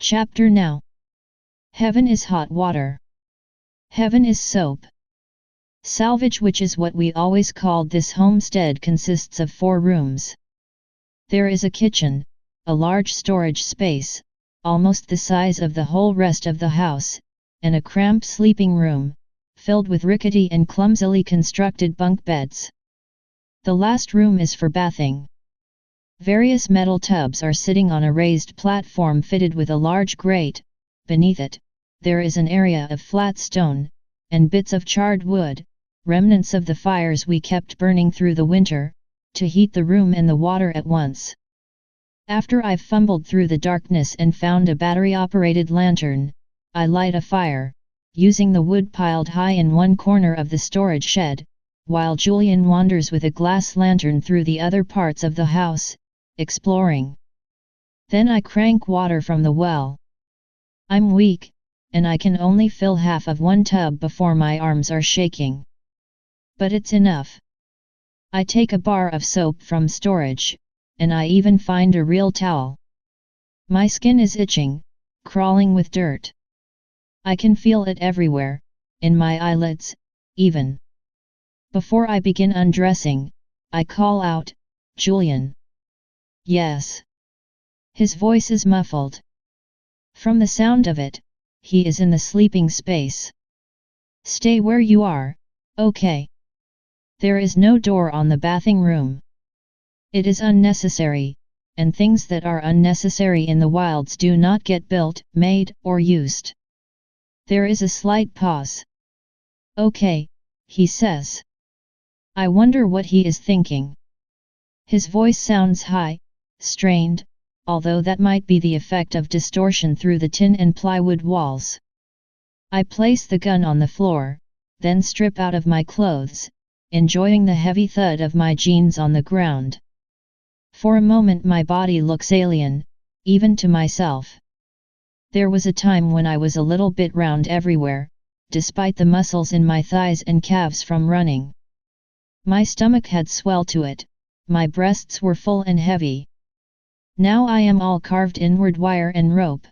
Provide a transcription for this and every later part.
Chapter now. Heaven is hot water. Heaven is soap. Salvage, which is what we always called this homestead, consists of 4 rooms. There is a kitchen, a large storage space, almost the size of the whole rest of the house, and a cramped sleeping room, filled with rickety and clumsily constructed bunk beds. The last room is for bathing. Various metal tubs are sitting on a raised platform fitted with a large grate. Beneath it, there is an area of flat stone, and bits of charred wood, remnants of the fires we kept burning through the winter, to heat the room and the water at once. After I've fumbled through the darkness and found a battery-operated lantern, I light a fire, using the wood piled high in one corner of the storage shed, while Julian wanders with a glass lantern through the other parts of the house, exploring. Then I crank water from the well. I'm weak, and I can only fill half of one tub before my arms are shaking. But it's enough. I take a bar of soap from storage, and I even find a real towel. My skin is itching, crawling with dirt. I can feel it everywhere, in my eyelids, even. Before I begin undressing, I call out, "Julian." Yes. His voice is muffled. From the sound of it, he is in the sleeping space. Stay where you are, okay? There is no door on the bathing room. It is unnecessary, and things that are unnecessary in the wilds do not get built, made, or used. There is a slight pause. Okay, he says. I wonder what he is thinking. His voice sounds high, strained, although that might be the effect of distortion through the tin and plywood walls. I place the gun on the floor, then strip out of my clothes, enjoying the heavy thud of my jeans on the ground. For a moment my body looks alien, even to myself. There was a time when I was a little bit round everywhere, despite the muscles in my thighs and calves from running. My stomach had swelled to it, my breasts were full and heavy. Now I am all carved inward wire and rope.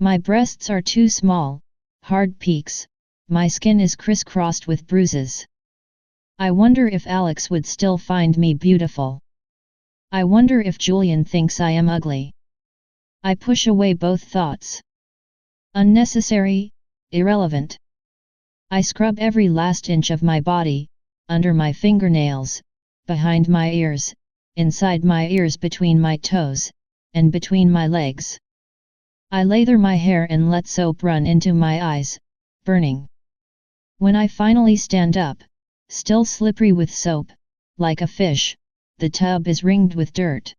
My breasts are too small, hard peaks, my skin is crisscrossed with bruises. I wonder if Alex would still find me beautiful. I wonder if Julian thinks I am ugly. I push away both thoughts. Unnecessary, irrelevant. I scrub every last inch of my body, under my fingernails, behind my ears, inside my ears, between my toes, and between my legs. I lather my hair and let soap run into my eyes, burning. When I finally stand up, still slippery with soap, like a fish, the tub is ringed with dirt.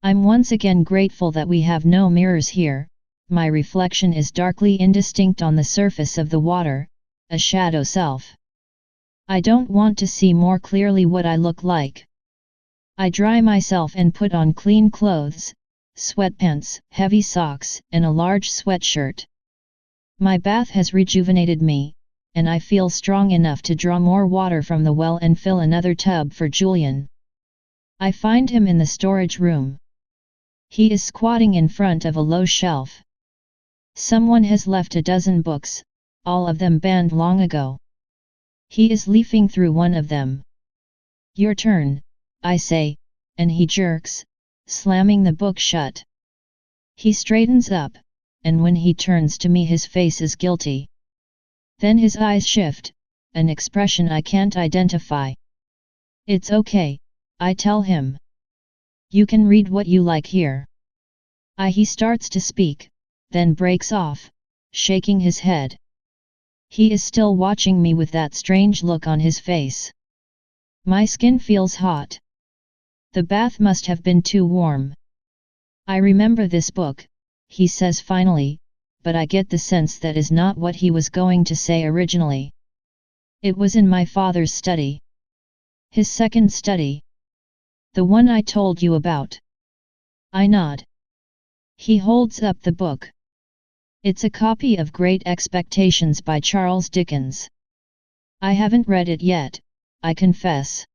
I'm once again grateful that we have no mirrors here. My reflection is darkly indistinct on the surface of the water, a shadow self. I don't want to see more clearly what I look like. I dry myself and put on clean clothes, sweatpants, heavy socks, and a large sweatshirt. My bath has rejuvenated me, and I feel strong enough to draw more water from the well and fill another tub for Julian. I find him in the storage room. He is squatting in front of a low shelf. Someone has left a dozen books, all of them banned long ago. He is leafing through one of them. "Your turn," I say, and he jerks, slamming the book shut. He straightens up, and when he turns to me his face is guilty. Then his eyes shift, an expression I can't identify. "It's okay," I tell him. "You can read what you like here." He starts to speak, then breaks off, shaking his head. He is still watching me with that strange look on his face. My skin feels hot. The bath must have been too warm. "I remember this book," he says finally, but I get the sense that is not what he was going to say originally. "It was in my father's study." "His second study? The one I told you about?" I nod. He holds up the book. It's a copy of Great Expectations by Charles Dickens. I haven't read it yet, I confess.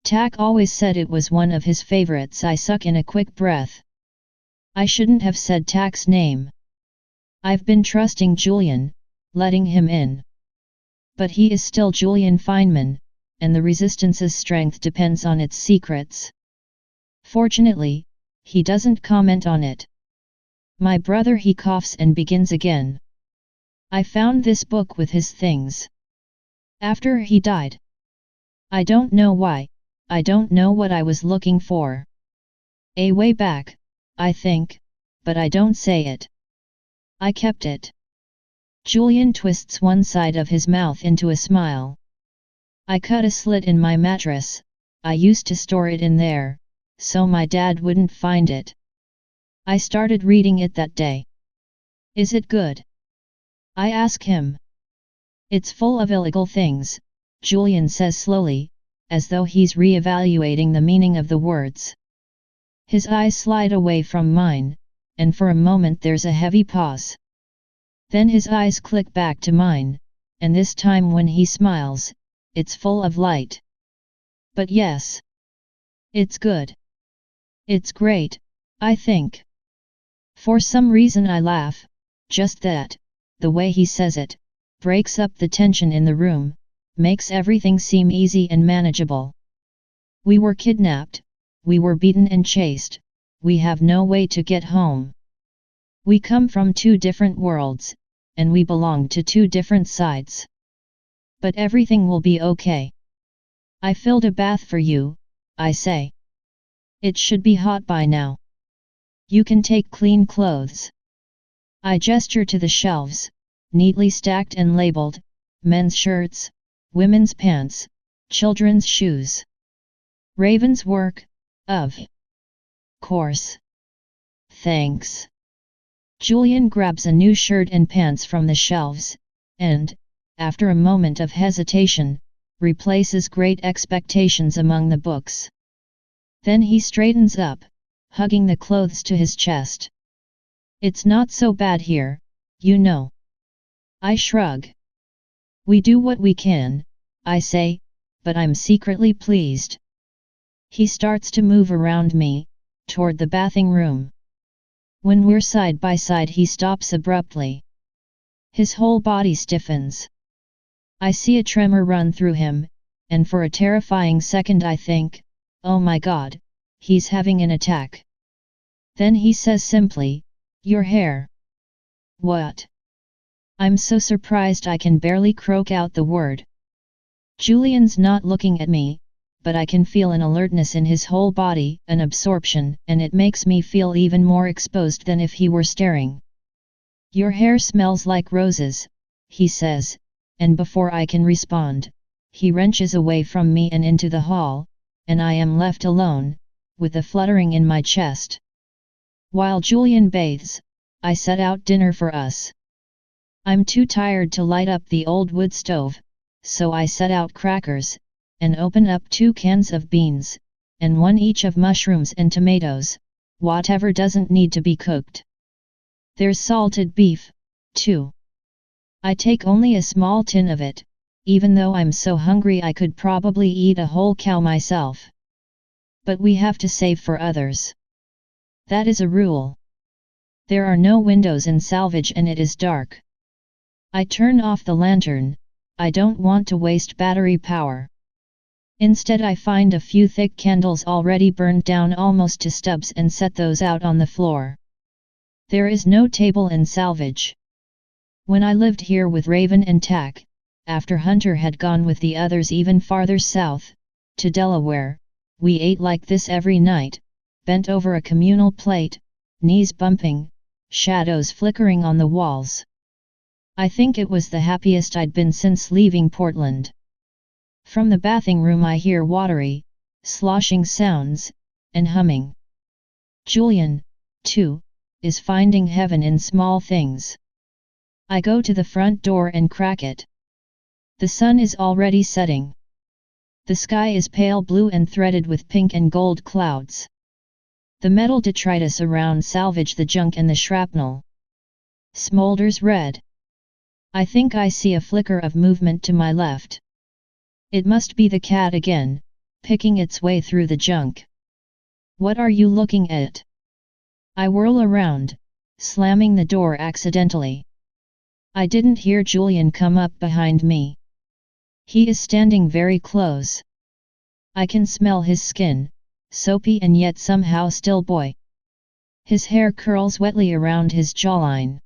Tack always said it was one of his favorites. I suck in a quick breath. I shouldn't have said Tak's name. I've been trusting Julian, letting him in. But he is still Julian Feynman, and the Resistance's strength depends on its secrets. Fortunately, he doesn't comment on it. My brother, he coughs and begins again. I found this book with his things. After he died. I don't know why, I don't know what I was looking for. A way back, I think, but I don't say it. I kept it. Julian twists one side of his mouth into a smile. I cut a slit in my mattress, I used to store it in there, so my dad wouldn't find it. I started reading it that day. Is it good? I ask him. It's full of illegal things, Julian says slowly, as though he's re-evaluating the meaning of the words. His eyes slide away from mine, and for a moment there's a heavy pause. Then his eyes click back to mine, and this time when he smiles, it's full of light. But yes. It's good. It's great, I think. For some reason I laugh, just that, the way he says it, breaks up the tension in the room, makes everything seem easy and manageable. We were kidnapped, we were beaten and chased, we have no way to get home. We come from two different worlds, and we belong to two different sides. But everything will be okay. I filled a bath for you, I say. It should be hot by now. You can take clean clothes. I gesture to the shelves, neatly stacked and labeled, men's shirts, women's pants, children's shoes. Raven's work, of course. Thanks. Julian grabs a new shirt and pants from the shelves, and, after a moment of hesitation, replaces Great Expectations among the books. Then he straightens up, hugging the clothes to his chest. It's not so bad here, you know. I shrug. We do what we can, I say, but I'm secretly pleased. He starts to move around me, toward the bathing room. When we're side by side he stops abruptly. His whole body stiffens. I see a tremor run through him, and for a terrifying second I think, oh my God, he's having an attack. Then he says simply, your hair. What? I'm so surprised I can barely croak out the word. Julian's not looking at me, but I can feel an alertness in his whole body, an absorption, and it makes me feel even more exposed than if he were staring. Your hair smells like roses, he says, and before I can respond, he wrenches away from me and into the hall, and I am left alone, with a fluttering in my chest. While Julian bathes, I set out dinner for us. I'm too tired to light up the old wood stove, so I set out crackers, and open up 2 cans of beans, and 1 each of mushrooms and tomatoes, whatever doesn't need to be cooked. There's salted beef, too. I take only a small tin of it, even though I'm so hungry I could probably eat a whole cow myself. But we have to save for others. That is a rule. There are no windows in salvage and it is dark. I turn off the lantern, I don't want to waste battery power. Instead I find a few thick candles already burned down almost to stubs and set those out on the floor. There is no table in salvage. When I lived here with Raven and Tak, after Hunter had gone with the others even farther south, to Delaware, we ate like this every night, bent over a communal plate, knees bumping, shadows flickering on the walls. I think it was the happiest I'd been since leaving Portland. From the bathing room I hear watery, sloshing sounds, and humming. Julian, too, is finding heaven in small things. I go to the front door and crack it. The sun is already setting. The sky is pale blue and threaded with pink and gold clouds. The metal detritus around salvage the junk and the shrapnel smolders red. I think I see a flicker of movement to my left. It must be the cat again, picking its way through the junk. What are you looking at? I whirl around, slamming the door accidentally. I didn't hear Julian come up behind me. He is standing very close. I can smell his skin, soapy and yet somehow still boy. His hair curls wetly around his jawline.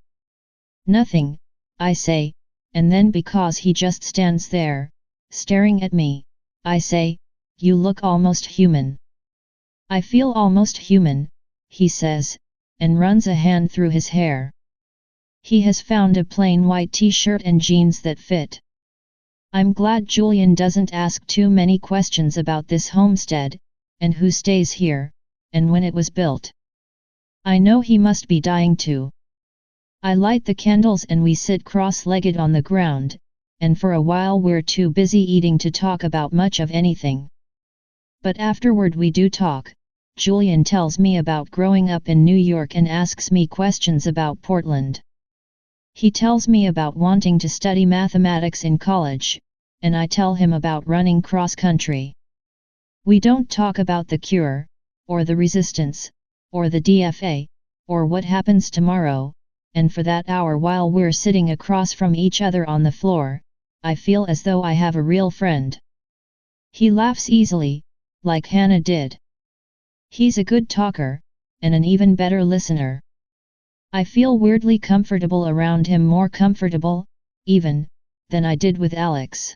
Nothing, I say, and then because he just stands there, staring at me, I say, you look almost human. I feel almost human, he says, and runs a hand through his hair. He has found a plain white t-shirt and jeans that fit. I'm glad Julian doesn't ask too many questions about this homestead, and who stays here, and when it was built. I know he must be dying too. I light the candles and we sit cross-legged on the ground, and for a while we're too busy eating to talk about much of anything. But afterward we do talk. Julian tells me about growing up in New York and asks me questions about Portland. He tells me about wanting to study mathematics in college, and I tell him about running cross-country. We don't talk about the cure, or the resistance, or the DFA, or what happens tomorrow, and for that hour while we're sitting across from each other on the floor, I feel as though I have a real friend. He laughs easily, like Hannah did. He's a good talker, and an even better listener. I feel weirdly comfortable around him, more comfortable, even, than I did with Alex.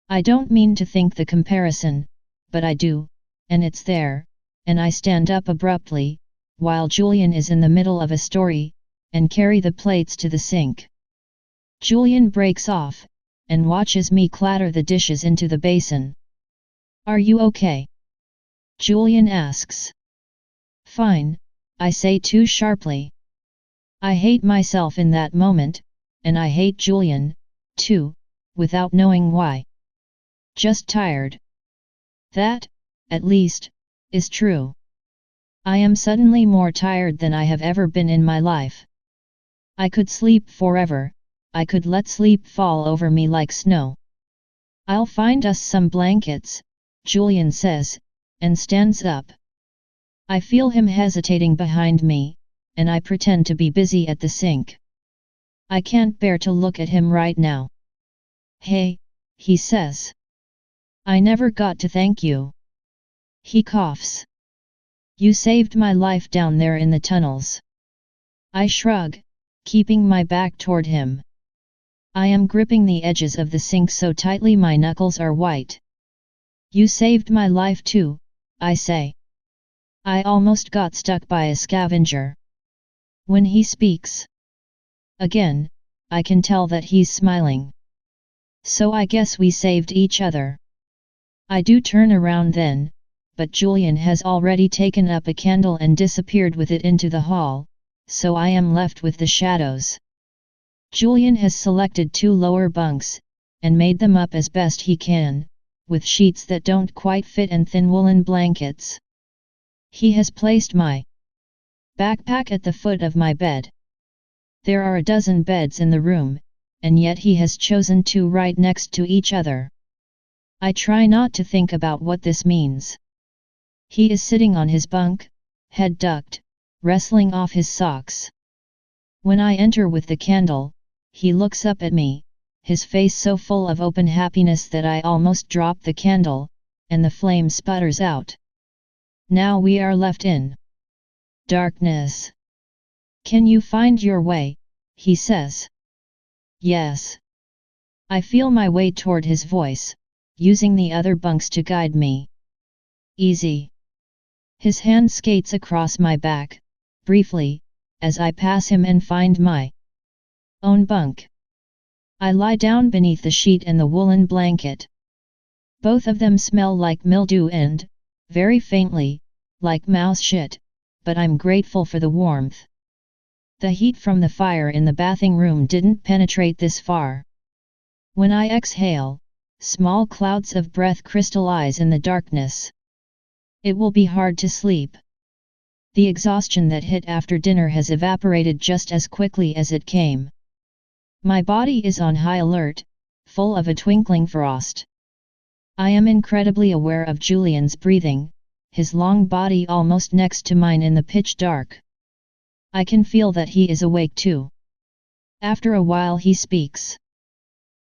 I don't mean to think the comparison, but I do, and it's there, and I stand up abruptly, while Julian is in the middle of a story, and carry the plates to the sink. Julian breaks off, and watches me clatter the dishes into the basin. Are you okay? Julian asks. Fine, I say too sharply. I hate myself in that moment, and I hate Julian, too, without knowing why. Just tired. That, at least, is true. I am suddenly more tired than I have ever been in my life. I could sleep forever, I could let sleep fall over me like snow. I'll find us some blankets, Julian says, and stands up. I feel him hesitating behind me, and I pretend to be busy at the sink. I can't bear to look at him right now. Hey, he says. I never got to thank you. He coughs. You saved my life down there in the tunnels. I shrug, keeping my back toward him. I am gripping the edges of the sink so tightly my knuckles are white. You saved my life too, I say. I almost got stuck by a scavenger. When he speaks again, I can tell that he's smiling. So I guess we saved each other. I do turn around then, but Julian has already taken up a candle and disappeared with it into the hall, so I am left with the shadows. Julian has selected 2 lower bunks, and made them up as best he can, with sheets that don't quite fit and thin woolen blankets. He has placed my backpack at the foot of my bed. There are a dozen beds in the room, and yet he has chosen 2 right next to each other. I try not to think about what this means. He is sitting on his bunk, head ducked, wrestling off his socks. When I enter with the candle, he looks up at me, his face so full of open happiness that I almost drop the candle, and the flame sputters out. Now we are left in darkness. Can you find your way? He says. Yes. I feel my way toward his voice, using the other bunks to guide me. Easy. His hand skates across my back, briefly, as I pass him and find my own bunk. I lie down beneath the sheet and the woolen blanket. Both of them smell like mildew and, very faintly, like mouse shit, but I'm grateful for the warmth. The heat from the fire in the bathing room didn't penetrate this far. When I exhale, small clouds of breath crystallize in the darkness. It will be hard to sleep. The exhaustion that hit after dinner has evaporated just as quickly as it came. My body is on high alert, full of a twinkling frost. I am incredibly aware of Julian's breathing, his long body almost next to mine in the pitch dark. I can feel that he is awake too. After a while he speaks.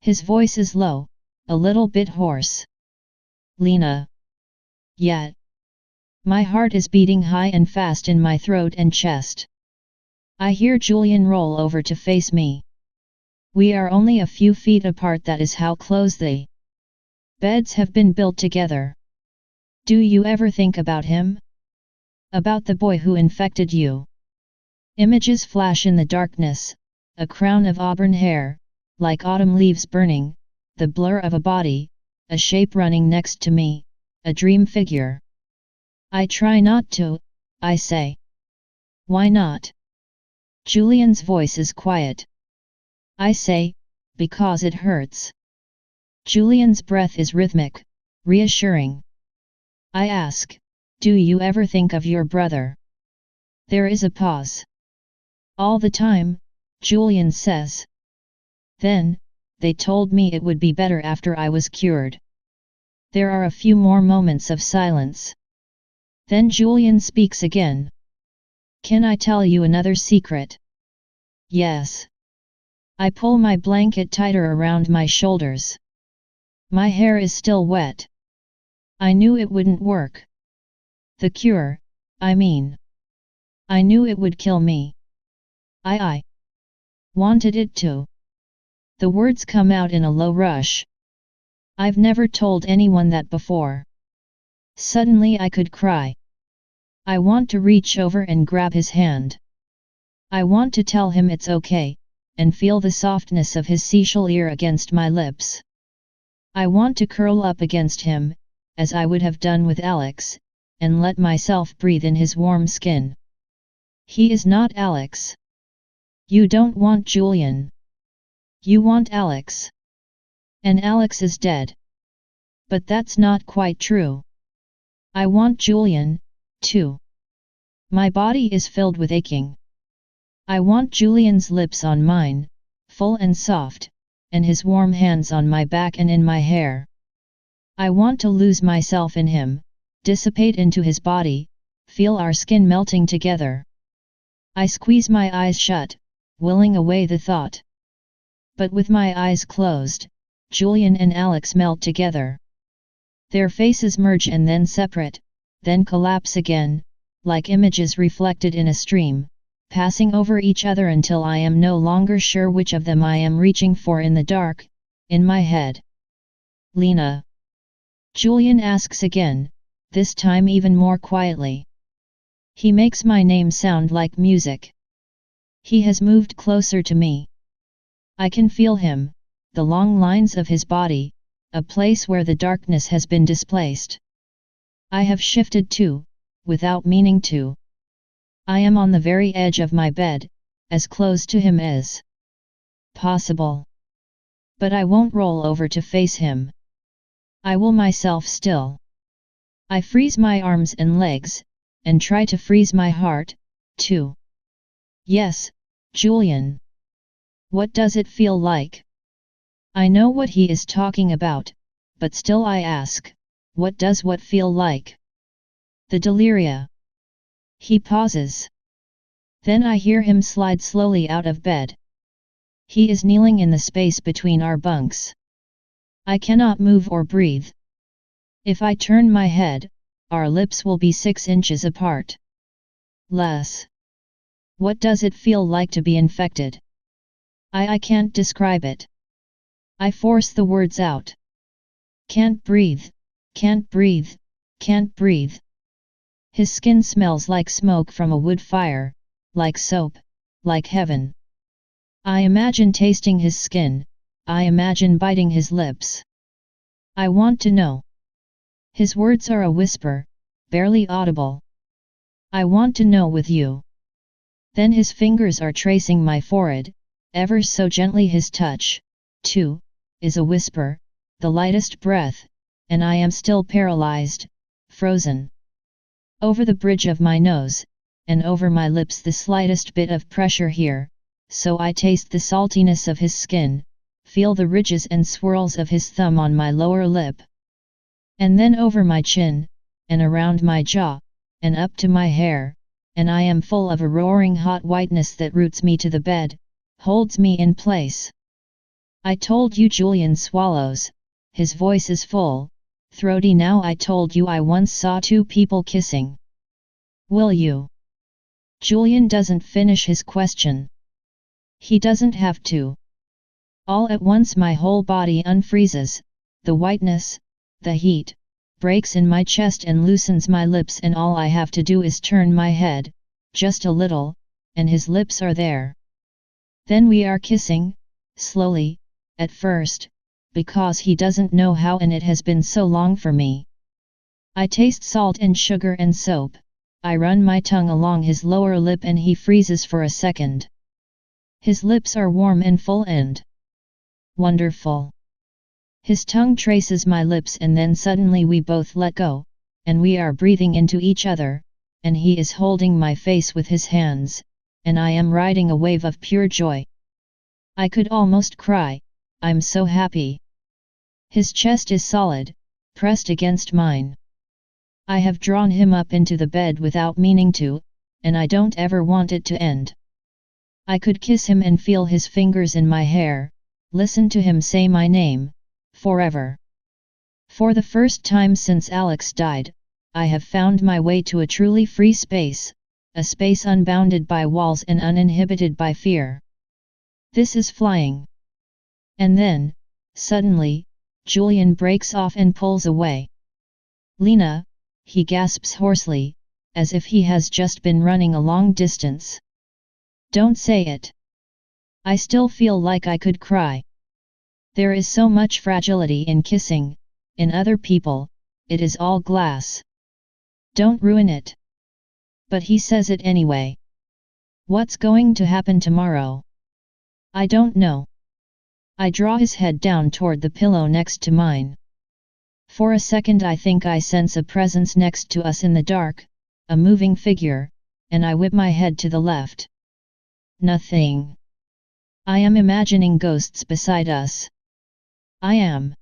His voice is low, a little bit hoarse. Lena. Yet. My heart is beating high and fast in my throat and chest. I hear Julian roll over to face me. We are only a few feet apart, that is how close the beds have been built together. Do you ever think about him? About the boy who infected you? Images flash in the darkness, a crown of auburn hair, like autumn leaves burning, the blur of a body, a shape running next to me, a dream figure. I try not to, I say. Why not? Julian's voice is quiet. I say, because it hurts. Julian's breath is rhythmic, reassuring. I ask, do you ever think of your brother? There is a pause. All the time, Julian says. Then, they told me it would be better after I was cured. There are a few more moments of silence. Then Julian speaks again. Can I tell you another secret? Yes. I pull my blanket tighter around my shoulders. My hair is still wet. I knew it wouldn't work. The cure, I mean. I knew it would kill me. I wanted it to. The words come out in a low rush. I've never told anyone that before. Suddenly I could cry. I want to reach over and grab his hand. I want to tell him it's okay, and feel the softness of his seashell ear against my lips. I want to curl up against him, as I would have done with Alex, and let myself breathe in his warm skin. He is not Alex. You don't want Julian. You want Alex. And Alex is dead. But that's not quite true. I want Julian, too. My body is filled with aching. I want Julian's lips on mine, full and soft, and his warm hands on my back and in my hair. I want to lose myself in him, dissipate into his body, feel our skin melting together. I squeeze my eyes shut, willing away the thought. But with my eyes closed, Julian and Alex melt together. Their faces merge and then separate, then collapse again, like images reflected in a stream, passing over each other until I am no longer sure which of them I am reaching for in the dark, in my head. Lena. Julian asks again, this time even more quietly. He makes my name sound like music. He has moved closer to me. I can feel him, the long lines of his body, a place where the darkness has been displaced. I have shifted too, without meaning to. I am on the very edge of my bed, as close to him as possible. But I won't roll over to face him. I will myself still. I freeze my arms and legs, and try to freeze my heart, too. Yes, Julian. What does it feel like? I know what he is talking about, but still I ask, what does what feel like? The deliria. He pauses. Then I hear him slide slowly out of bed. He is kneeling in the space between our bunks. I cannot move or breathe. If I turn my head, our lips will be 6 inches apart. Less. What does it feel like to be infected? I can't describe it. I force the words out. Can't breathe, can't breathe, can't breathe. His skin smells like smoke from a wood fire, like soap, like heaven. I imagine tasting his skin, I imagine biting his lips. I want to know. His words are a whisper, barely audible. I want to know with you. Then his fingers are tracing my forehead, ever so gently his touch, too, is a whisper, the lightest breath, and I am still paralyzed, frozen. Over the bridge of my nose, and over my lips the slightest bit of pressure here, so I taste the saltiness of his skin, feel the ridges and swirls of his thumb on my lower lip. And then over my chin, and around my jaw, and up to my hair, and I am full of a roaring hot whiteness that roots me to the bed, holds me in place. I told you, Julian swallows, his voice is full, throaty now. I told you I once saw two people kissing. Will you? Julian doesn't finish his question. He doesn't have to. All at once my whole body unfreezes, the whiteness, the heat, breaks in my chest and loosens my lips, and all I have to do is turn my head, just a little, and his lips are there. Then we are kissing, slowly, at first, because he doesn't know how, and it has been so long for me. I taste salt and sugar and soap. I run my tongue along his lower lip and he freezes for a second. His lips are warm and full and wonderful. His tongue traces my lips, and then suddenly we both let go, and we are breathing into each other, and he is holding my face with his hands, and I am riding a wave of pure joy. I could almost cry, I'm so happy. His chest is solid, pressed against mine. I have drawn him up into the bed without meaning to, and I don't ever want it to end. I could kiss him and feel his fingers in my hair, listen to him say my name, forever. For the first time since Alex died, I have found my way to a truly free space, a space unbounded by walls and uninhibited by fear. This is flying. And then, suddenly, Julian breaks off and pulls away. Lena, he gasps hoarsely, as if he has just been running a long distance. Don't say it. I still feel like I could cry. There is so much fragility in kissing, in other people, it is all glass. Don't ruin it. But he says it anyway. What's going to happen tomorrow? I don't know. I draw his head down toward the pillow next to mine. For a second I think I sense a presence next to us in the dark, a moving figure, and I whip my head to the left. Nothing. I am imagining ghosts beside us. I am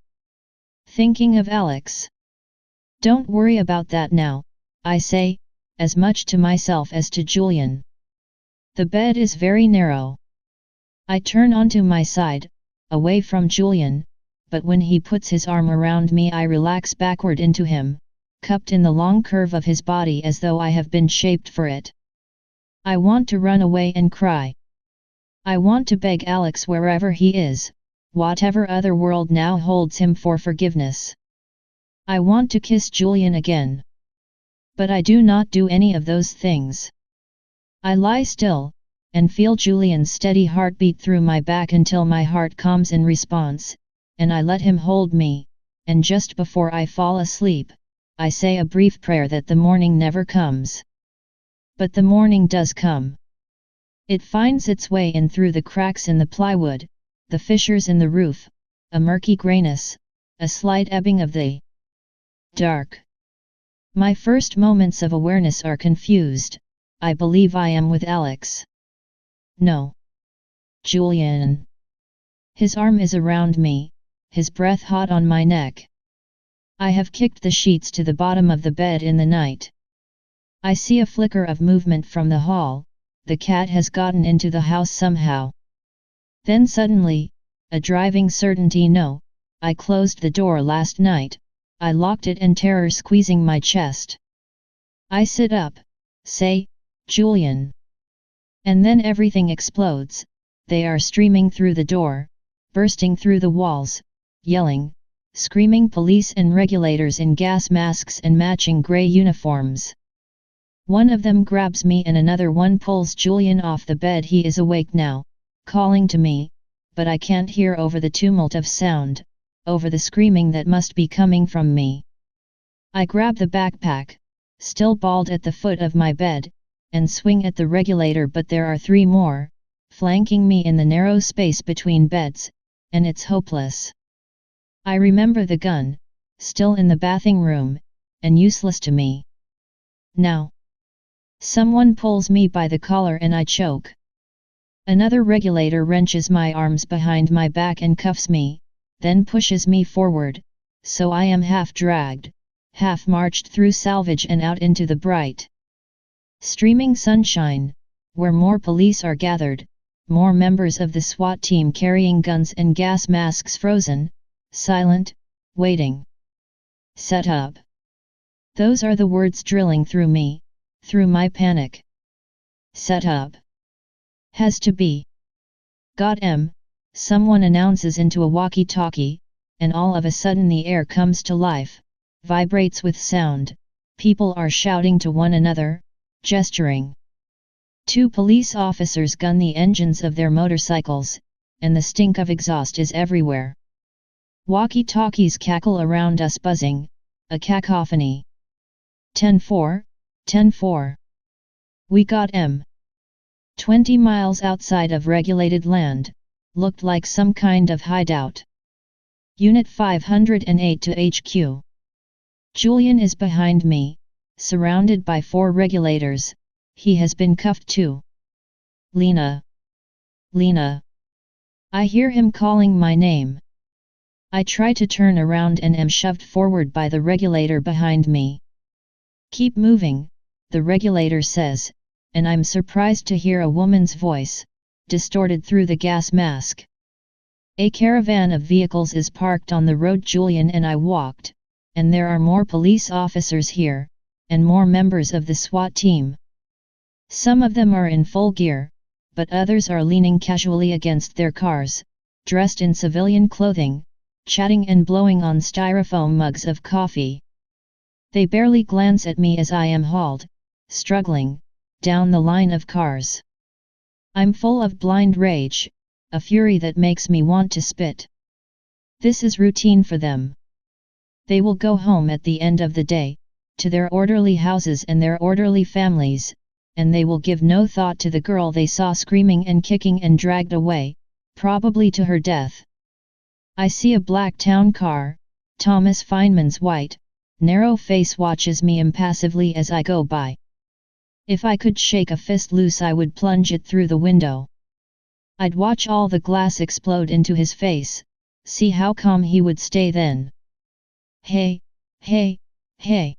thinking of Alex. Don't worry about that now, I say, as much to myself as to Julian. The bed is very narrow. I turn onto my side, away from Julian, but when he puts his arm around me I relax backward into him, cupped in the long curve of his body as though I have been shaped for it. I want to run away and cry. I want to beg Alex wherever he is, whatever other world now holds him, for forgiveness. I want to kiss Julian again. But I do not do any of those things. I lie still, and feel Julian's steady heartbeat through my back until my heart calms in response, and I let him hold me, and just before I fall asleep, I say a brief prayer that the morning never comes. But the morning does come. It finds its way in through the cracks in the plywood, the fissures in the roof, a murky grayness, a slight ebbing of the dark. My first moments of awareness are confused. I believe I am with Alex. No. Julian. His arm is around me, his breath hot on my neck. I have kicked the sheets to the bottom of the bed in the night. I see a flicker of movement from the hall, the cat has gotten into the house somehow. Then suddenly, a driving certainty: no, I closed the door last night, I locked it, and terror squeezing my chest. I sit up, say, Julian. And then everything explodes, they are streaming through the door, bursting through the walls, yelling, screaming, police and regulators in gas masks and matching grey uniforms. One of them grabs me and another one pulls Julian off the bed. He is awake now, calling to me, but I can't hear over the tumult of sound, over the screaming that must be coming from me. I grab the backpack, still balled at the foot of my bed, and swing at the regulator, but there are three more, flanking me in the narrow space between beds, and it's hopeless. I remember the gun, still in the bathing room, and useless to me. Now. Someone pulls me by the collar and I choke. Another regulator wrenches my arms behind my back and cuffs me, then pushes me forward, so I am half dragged, half marched through salvage and out into the bright Streaming sunshine, where more police are gathered, more members of the SWAT team carrying guns and gas masks frozen, silent, waiting. Set up. Those are the words drilling through me, through my panic. Set up. Has to be. Got M, someone announces into a walkie-talkie, and all of a sudden the air comes to life, vibrates with sound, people are shouting to one another, gesturing. 2 police officers gun the engines of their motorcycles, and the stink of exhaust is everywhere. Walkie-talkies cackle around us buzzing, a cacophony. 10-4, 10-4. We got M. 20 miles outside of regulated land, looked like some kind of hideout. Unit 508 to HQ. Julian is behind me, surrounded by 4 regulators, he has been cuffed too. Lena. Lena. I hear him calling my name. I try to turn around and am shoved forward by the regulator behind me. Keep moving, the regulator says, and I'm surprised to hear a woman's voice, distorted through the gas mask. A caravan of vehicles is parked on the road Julian and I walked, and there are more police officers here, and more members of the SWAT team. Some of them are in full gear, but others are leaning casually against their cars, dressed in civilian clothing, chatting and blowing on styrofoam mugs of coffee. They barely glance at me as I am hauled, struggling, down the line of cars. I'm full of blind rage, a fury that makes me want to spit. This is routine for them. They will go home at the end of the day, to their orderly houses and their orderly families, and they will give no thought to the girl they saw screaming and kicking and dragged away, probably to her death. I see a black town car, Thomas Feynman's white, narrow face watches me impassively as I go by. If I could shake a fist loose I would plunge it through the window. I'd watch all the glass explode into his face, see how calm he would stay then. Hey, hey, hey.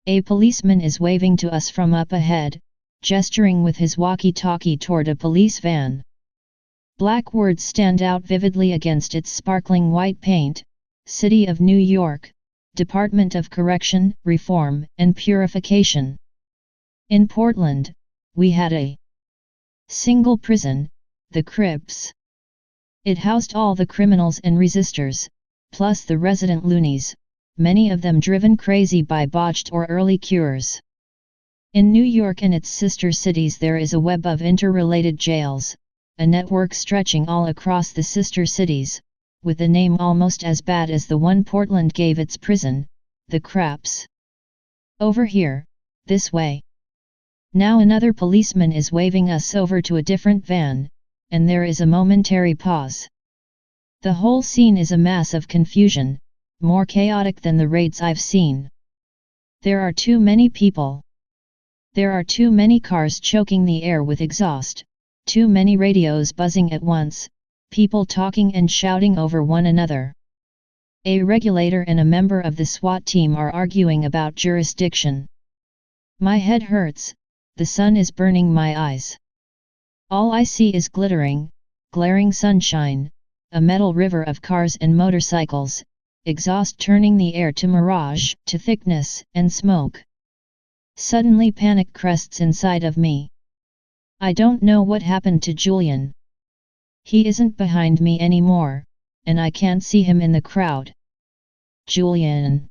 A policeman is waving to us from up ahead, gesturing with his walkie-talkie toward a police van. Black words stand out vividly against its sparkling white paint, City of New York, Department of Correction, Reform, and Purification. In Portland, we had a single prison, the Cribs. It housed all the criminals and resistors, plus the resident loonies, many of them driven crazy by botched or early cures. In New York and its sister cities there is a web of interrelated jails, a network stretching all across the sister cities, with a name almost as bad as the one Portland gave its prison, the Craps. Over here, this way. Now another policeman is waving us over to a different van, and there is a momentary pause. The whole scene is a mass of confusion, more chaotic than the raids I've seen. There are too many people. There are too many cars choking the air with exhaust, too many radios buzzing at once, people talking and shouting over one another. A regulator and a member of the SWAT team are arguing about jurisdiction. My head hurts, the sun is burning my eyes. All I see is glaring sunshine, a metal river of cars and motorcycles, exhaust turning the air to mirage, to thickness and smoke. Suddenly panic crests inside of me. I don't know what happened to Julian. He isn't behind me anymore, and I can't see him in the crowd. Julian!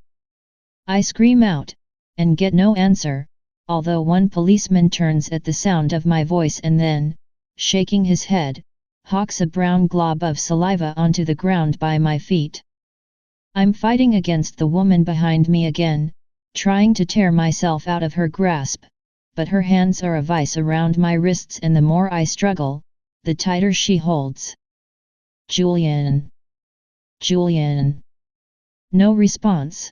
I scream out, and get no answer, although one policeman turns at the sound of my voice and then, shaking his head, hawks a brown glob of saliva onto the ground by my feet. I'm fighting against the woman behind me again, trying to tear myself out of her grasp, but her hands are a vice around my wrists and the more I struggle, the tighter she holds. Julian! Julian! No response.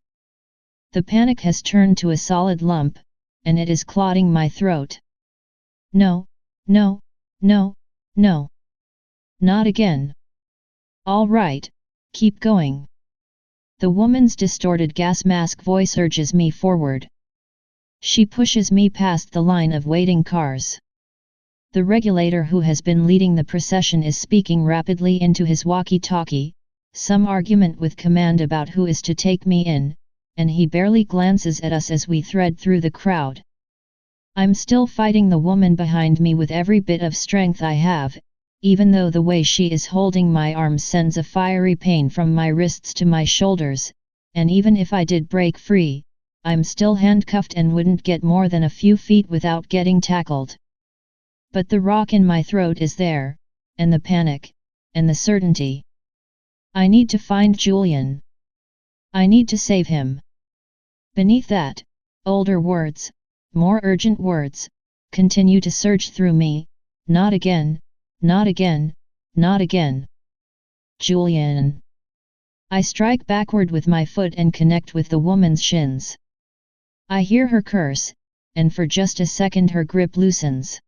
The panic has turned to a solid lump, and it is clotting my throat. No, no, no, no. Not again. All right, keep going. The woman's distorted gas mask voice urges me forward. She pushes me past the line of waiting cars. The regulator who has been leading the procession is speaking rapidly into his walkie-talkie, some argument with command about who is to take me in, and he barely glances at us as we thread through the crowd. I'm still fighting the woman behind me with every bit of strength I have, even though the way she is holding my arms sends a fiery pain from my wrists to my shoulders, and even if I did break free, I'm still handcuffed and wouldn't get more than a few feet without getting tackled. But the rock in my throat is there, and the panic, and the certainty. I need to find Julian. I need to save him. Beneath that, older words, more urgent words, continue to surge through me, not again, not again, not again. Julian. I strike backward with my foot and connect with the woman's shins. I hear her curse, and for just a second her grip loosens.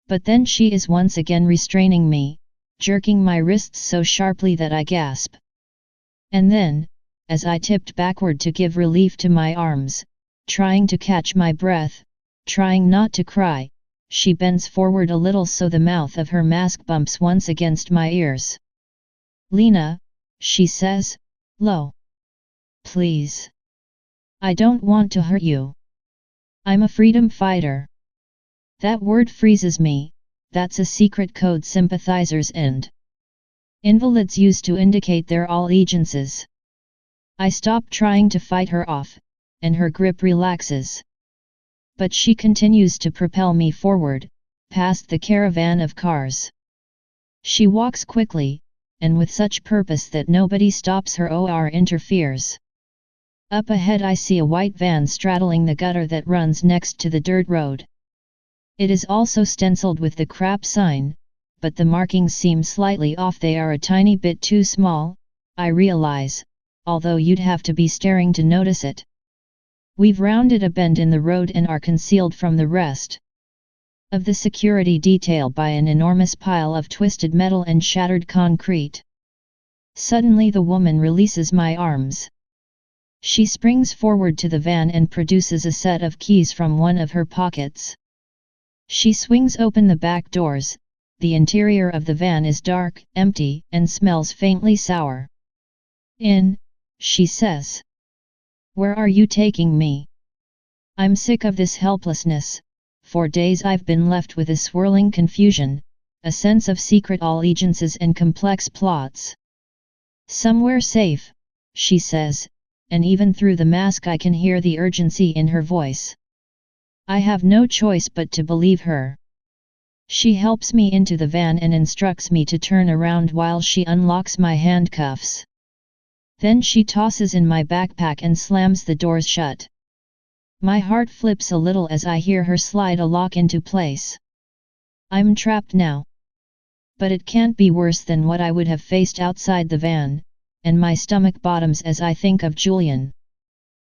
But then she is once again restraining me, jerking my wrists so sharply that I gasp. And then, as I tipped backward to give relief to my arms, trying to catch my breath, trying not to cry, she bends forward a little so the mouth of her mask bumps once against my ears. Lena, she says, low. Please. I don't want to hurt you. I'm a freedom fighter. That word freezes me, that's a secret code sympathizers and invalids use to indicate their allegiances. I stop trying to fight her off, and her grip relaxes. But she continues to propel me forward, past the caravan of cars. She walks quickly, and with such purpose that nobody stops her or interferes. Up ahead I see a white van straddling the gutter that runs next to the dirt road. It is also stenciled with the crap sign, but the markings seem slightly off. They are a tiny bit too small, I realize, although you'd have to be staring to notice it. We've rounded a bend in the road and are concealed from the rest of the security detail by an enormous pile of twisted metal and shattered concrete. Suddenly the woman releases my arms. She springs forward to the van and produces a set of keys from one of her pockets. She swings open the back doors. The interior of the van is dark, empty, and smells faintly sour. In, she says. Where are you taking me? I'm sick of this helplessness. For days I've been left with a swirling confusion, a sense of secret allegiances and complex plots. Somewhere safe, she says, and even through the mask I can hear the urgency in her voice. I have no choice but to believe her. She helps me into the van and instructs me to turn around while she unlocks my handcuffs. Then she tosses in my backpack and slams the doors shut. My heart flips a little as I hear her slide a lock into place. I'm trapped now. But it can't be worse than what I would have faced outside the van, and my stomach bottoms as I think of Julian.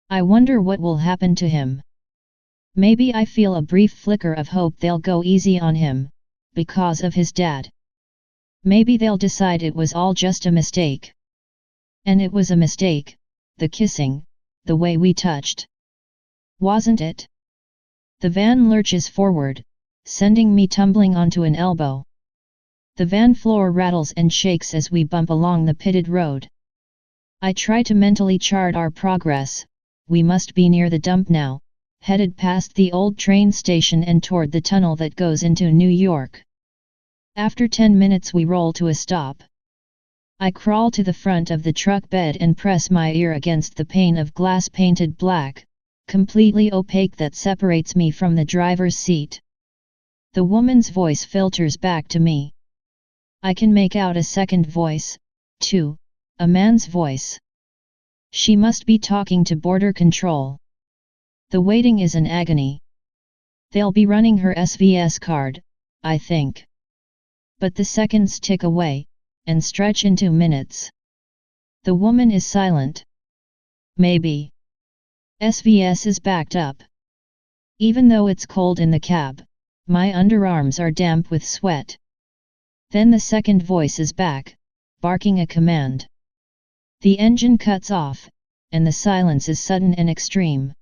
I wonder what will happen to him. Maybe I feel a brief flicker of hope they'll go easy on him, because of his dad. Maybe they'll decide it was all just a mistake. And it was a mistake, the kissing, the way we touched. Wasn't it? The van lurches forward, sending me tumbling onto an elbow. The van floor rattles and shakes as we bump along the pitted road. I try to mentally chart our progress. We must be near the dump now, headed past the old train station and toward the tunnel that goes into New York. After 10 minutes we roll to a stop. I crawl to the front of the truck bed and press my ear against the pane of glass painted black, completely opaque, that separates me from the driver's seat. The woman's voice filters back to me. I can make out a second voice, too, a man's voice. She must be talking to border control. The waiting is an agony. They'll be running her SVS card, I think. But the seconds tick away, and stretch into minutes. The woman is silent. Maybe SVS is backed up. Even though it's cold in the cab, my underarms are damp with sweat. Then the second voice is back, barking a command. The engine cuts off, and the silence is sudden and extreme.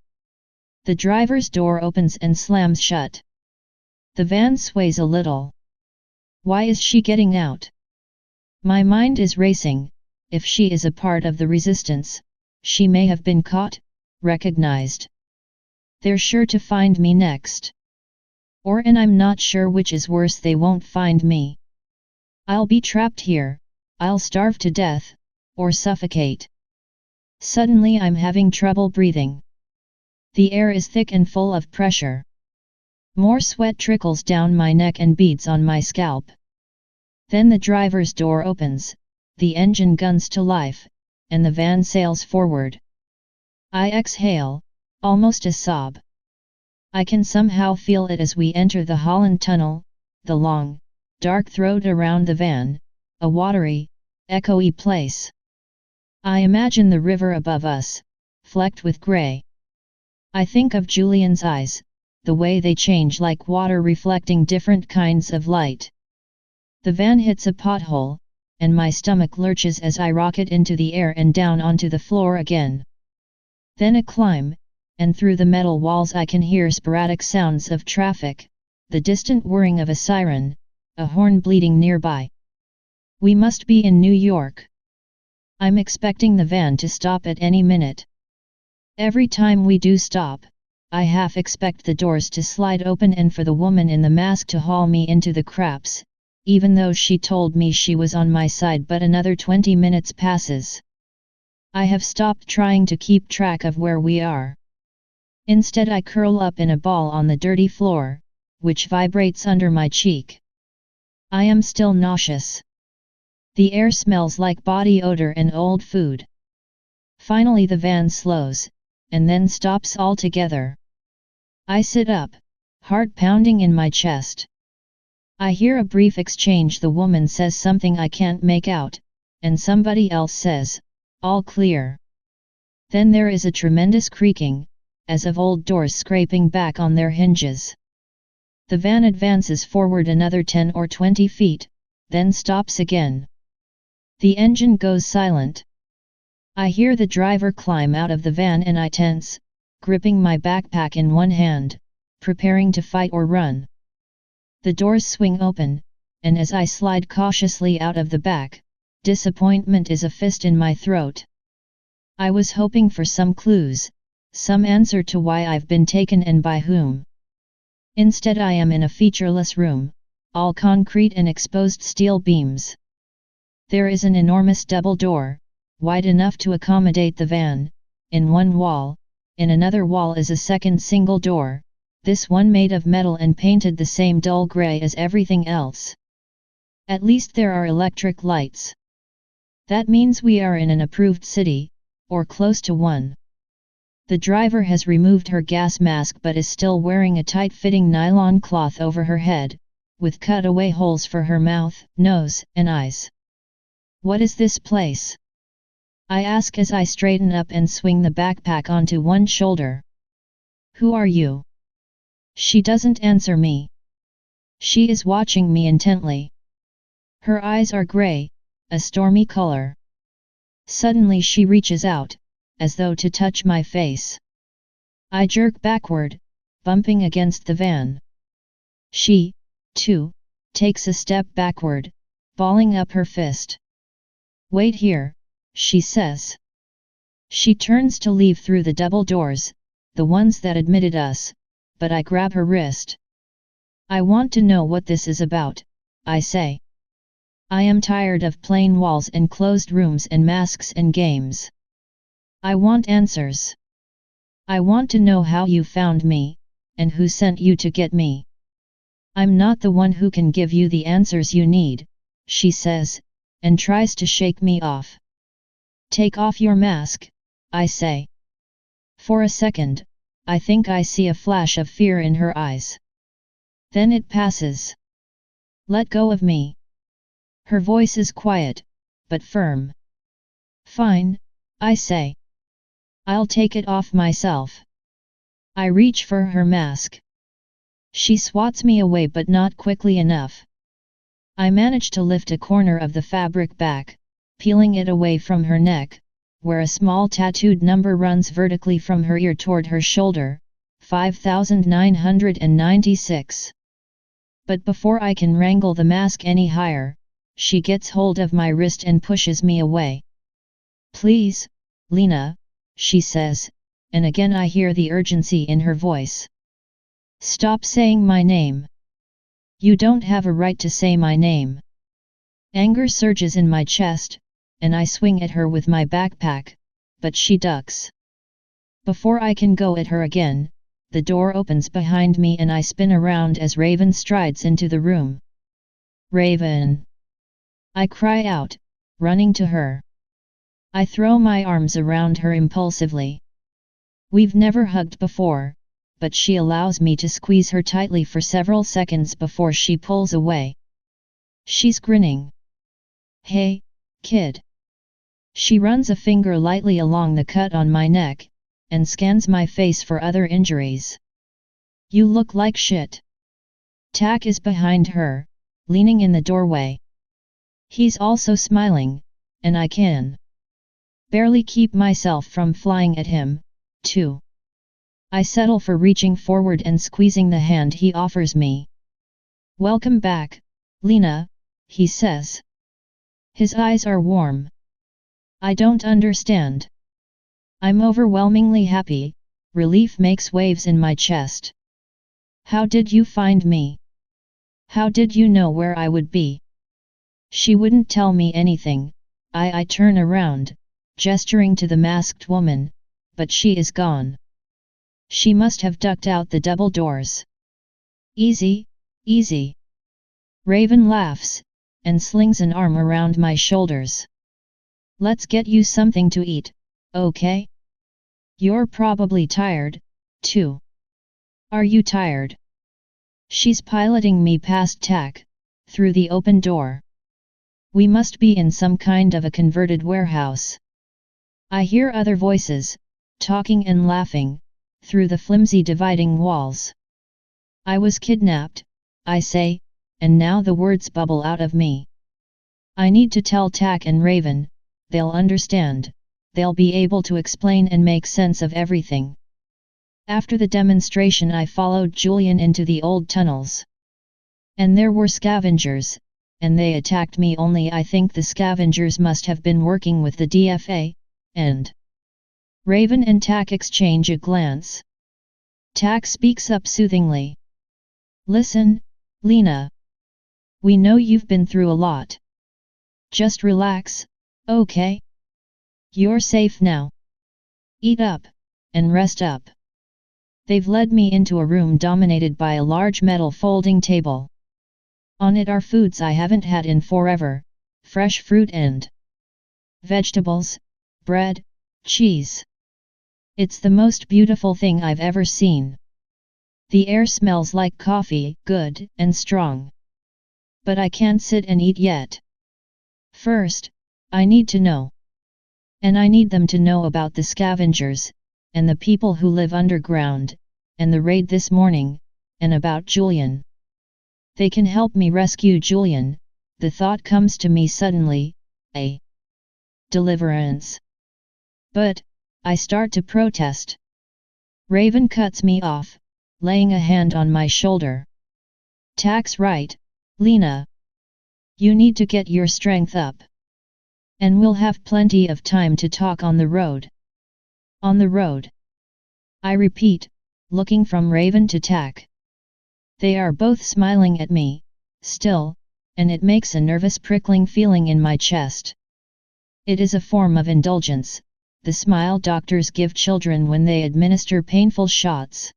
The driver's door opens and slams shut. The van sways a little. Why is she getting out? My mind is racing. If she is a part of the resistance, she may have been caught, recognized. They're sure to find me next. Or and I'm not sure which is worse, they won't find me. I'll be trapped here, I'll starve to death, or suffocate. Suddenly I'm having trouble breathing. The air is thick and full of pressure. More sweat trickles down my neck and beads on my scalp. Then the driver's door opens, the engine guns to life, and the van sails forward. I exhale, almost a sob. I can somehow feel it as we enter the Holland Tunnel, the long, dark throat around the van, a watery, echoey place. I imagine the river above us, flecked with grey. I think of Julian's eyes, the way they change like water reflecting different kinds of light. The van hits a pothole, and my stomach lurches as I rocket into the air and down onto the floor again. Then a climb, and through the metal walls I can hear sporadic sounds of traffic, the distant whirring of a siren, a horn bleating nearby. We must be in New York. I'm expecting the van to stop at any minute. Every time we do stop, I half expect the doors to slide open and for the woman in the mask to haul me into the craps, even though she told me she was on my side. But another 20 minutes passes. I have stopped trying to keep track of where we are. Instead I curl up in a ball on the dirty floor, which vibrates under my cheek. I am still nauseous. The air smells like body odor and old food. Finally the van slows, and then stops altogether. I sit up, heart pounding in my chest. I hear a brief exchange. The woman says something I can't make out, and somebody else says, "All clear." Then there is a tremendous creaking, as of old doors scraping back on their hinges. The van advances forward another 10 or 20 feet, then stops again. The engine goes silent. I hear the driver climb out of the van and I tense, gripping my backpack in one hand, preparing to fight or run. The doors swing open, and as I slide cautiously out of the back, disappointment is a fist in my throat. I was hoping for some clues, some answer to why I've been taken and by whom. Instead I am in a featureless room, all concrete and exposed steel beams. There is an enormous double door, wide enough to accommodate the van, in one wall. In another wall is a second single door, this one made of metal and painted the same dull grey as everything else. At least there are electric lights. That means we are in an approved city, or close to one. The driver has removed her gas mask but is still wearing a tight-fitting nylon cloth over her head, with cutaway holes for her mouth, nose, and eyes. What is this place? I ask as I straighten up and swing the backpack onto one shoulder. Who are you? She doesn't answer me. She is watching me intently. Her eyes are grey, a stormy color. Suddenly she reaches out, as though to touch my face. I jerk backward, bumping against the van. She, too, takes a step backward, balling up her fist. Wait here, she says. She turns to leave through the double doors, the ones that admitted us, but I grab her wrist. I want to know what this is about, I say. I am tired of plain walls and closed rooms and masks and games. I want answers. I want to know how you found me, and who sent you to get me. I'm not the one who can give you the answers you need, she says, and tries to shake me off. Take off your mask, I say. For a second, I think I see a flash of fear in her eyes. Then it passes. Let go of me. Her voice is quiet, but firm. Fine, I say. I'll take it off myself. I reach for her mask. She swats me away but not quickly enough. I manage to lift a corner of the fabric back, peeling it away from her neck, where a small tattooed number runs vertically from her ear toward her shoulder, 5996. But before I can wrangle the mask any higher, she gets hold of my wrist and pushes me away. Please, Lena, she says, and again I hear the urgency in her voice. Stop saying my name. You don't have a right to say my name. Anger surges in my chest, and I swing at her with my backpack, but she ducks. Before I can go at her again, the door opens behind me and I spin around as Raven strides into the room. Raven! I cry out, running to her. I throw my arms around her impulsively. We've never hugged before, but she allows me to squeeze her tightly for several seconds before she pulls away. She's grinning. Hey, kid. She runs a finger lightly along the cut on my neck, and scans my face for other injuries. You look like shit. Tak is behind her, leaning in the doorway. He's also smiling, and I can barely keep myself from flying at him, too. I settle for reaching forward and squeezing the hand he offers me. Welcome back, Lena, he says. His eyes are warm. I don't understand. I'm overwhelmingly happy, relief makes waves in my chest. How did you find me? How did you know where I would be? She wouldn't tell me anything. I turn around, gesturing to the masked woman, but she is gone. She must have ducked out the double doors. Easy, easy. Raven laughs, and slings an arm around my shoulders. Let's get you something to eat, okay? You're probably tired, too. Are you tired? She's piloting me past Tak, through the open door. We must be in some kind of a converted warehouse. I hear other voices, talking and laughing, through the flimsy dividing walls. I was kidnapped, I say, and now the words bubble out of me. I need to tell Tak and Raven, they'll understand, they'll be able to explain and make sense of everything. After the demonstration I followed Julian into the old tunnels. And there were scavengers, and they attacked me. Only I think the scavengers must have been working with the DFA, and Raven and Tak exchange a glance. Tak speaks up soothingly. Listen, Lena. We know you've been through a lot. Just relax, okay? You're safe now. Eat up, and rest up. They've led me into a room dominated by a large metal folding table. On it are foods I haven't had in forever, fresh fruit and vegetables, bread, cheese. It's the most beautiful thing I've ever seen. The air smells like coffee, good and strong. But I can't sit and eat yet. First, I need to know. And I need them to know about the scavengers, and the people who live underground, and the raid this morning, and about Julian. They can help me rescue Julian. The thought comes to me suddenly, a deliverance. But, I start to protest. Raven cuts me off, laying a hand on my shoulder. Tak's right, Lena. You need to get your strength up. And we'll have plenty of time to talk on the road. On the road. I repeat, looking from Raven to Tak. They are both smiling at me, still, and it makes a nervous prickling feeling in my chest. It is a form of indulgence, the smile doctors give children when they administer painful shots.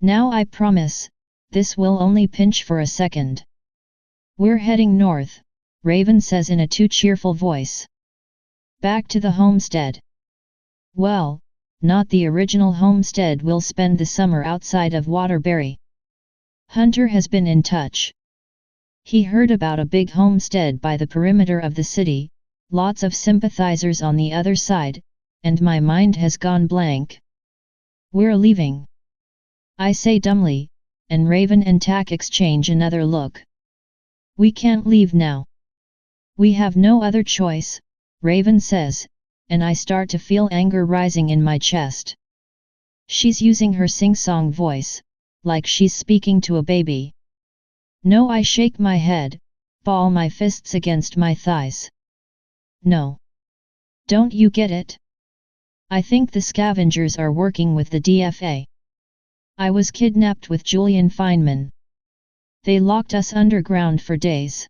Now I promise, this will only pinch for a second. We're heading north, Raven says in a too cheerful voice. Back to the homestead. Well, not the original homestead. We'll spend the summer outside of Waterbury. Hunter has been in touch. He heard about a big homestead by the perimeter of the city, lots of sympathizers on the other side, and my mind has gone blank. We're leaving. I say dumbly, and Raven and Tak exchange another look. We can't leave now. We have no other choice, Raven says, and I start to feel anger rising in my chest. She's using her sing-song voice, like she's speaking to a baby. No, I shake my head, ball my fists against my thighs. No. Don't you get it? I think the scavengers are working with the DFA. I was kidnapped with Julian Feynman. They locked us underground for days.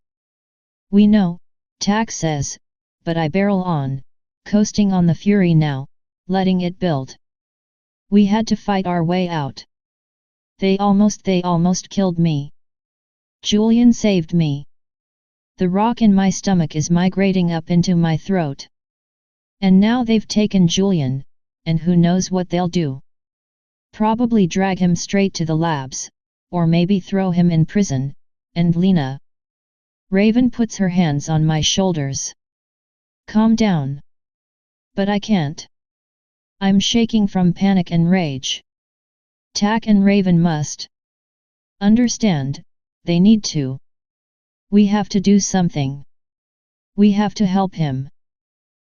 We know, Tak says, but I barrel on, coasting on the fury now, letting it build. We had to fight our way out. They almost killed me. Julian saved me. The rock in my stomach is migrating up into my throat. And now they've taken Julian, and who knows what they'll do. Probably drag him straight to the labs, or maybe throw him in prison, and Lena. Raven puts her hands on my shoulders. Calm down. But I can't. I'm shaking from panic and rage. Tak and Raven must understand, they need to. We have to do something. We have to help him.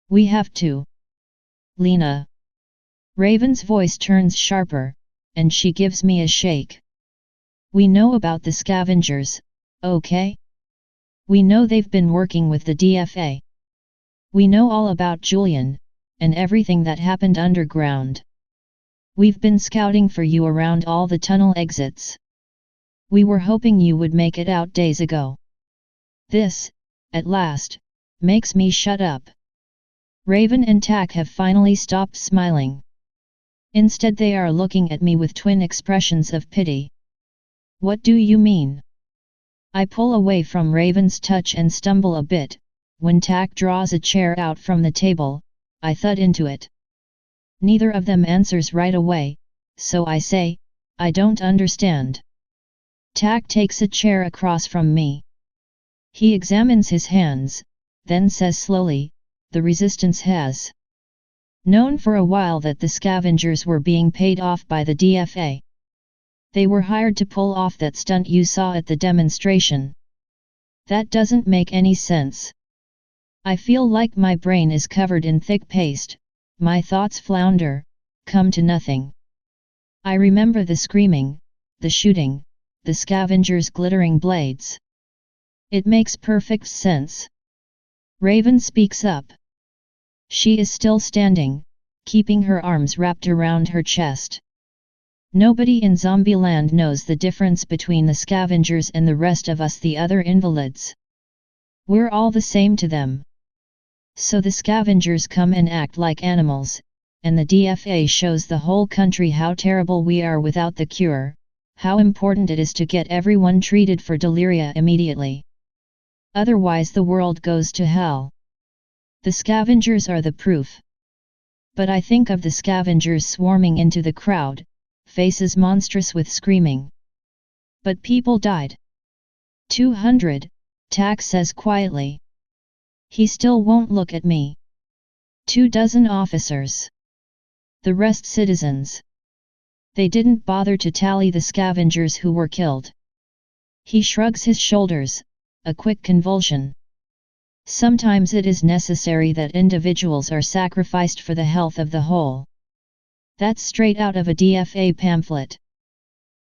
We have to. Lena. Raven's voice turns sharper, and she gives me a shake. We know about the scavengers, okay? We know they've been working with the DFA. We know all about Julian, and everything that happened underground. We've been scouting for you around all the tunnel exits. We were hoping you would make it out days ago. This, at last, makes me shut up. Raven and Tak have finally stopped smiling. Instead they are looking at me with twin expressions of pity. What do you mean? I pull away from Raven's touch and stumble a bit. When Tak draws a chair out from the table, I thud into it. Neither of them answers right away, so I say, I don't understand. Tak takes a chair across from me. He examines his hands, then says slowly, the resistance has known for a while that the scavengers were being paid off by the DFA. They were hired to pull off that stunt you saw at the demonstration. That doesn't make any sense. I feel like my brain is covered in thick paste, my thoughts flounder, come to nothing. I remember the screaming, the shooting, the scavengers' glittering blades. It makes perfect sense. Raven speaks up. She is still standing, keeping her arms wrapped around her chest. Nobody in Zombieland knows the difference between the scavengers and the rest of us, the other invalids. We're all the same to them. So the scavengers come and act like animals, and the DFA shows the whole country how terrible we are without the cure, how important it is to get everyone treated for delirium immediately. Otherwise the world goes to hell. The scavengers are the proof. But I think of the scavengers swarming into the crowd, faces monstrous with screaming. But people died. 200, Tak says quietly. He still won't look at me. 24 officers. The rest citizens. They didn't bother to tally the scavengers who were killed. He shrugs his shoulders, a quick convulsion. Sometimes it is necessary that individuals are sacrificed for the health of the whole. That's straight out of a DFA pamphlet.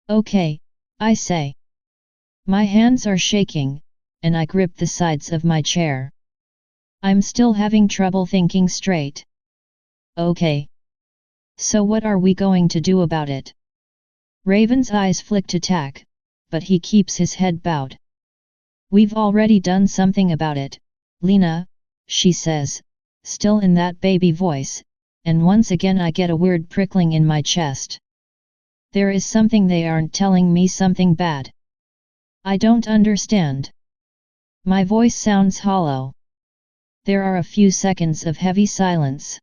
Okay, I say. My hands are shaking, and I grip the sides of my chair. I'm still having trouble thinking straight. Okay. So what are we going to do about it? Raven's eyes flick to Tak, but he keeps his head bowed. We've already done something about it, Lena, she says, still in that baby voice, and once again I get a weird prickling in my chest. There is something they aren't telling me, something bad. I don't understand. My voice sounds hollow. There are a few seconds of heavy silence.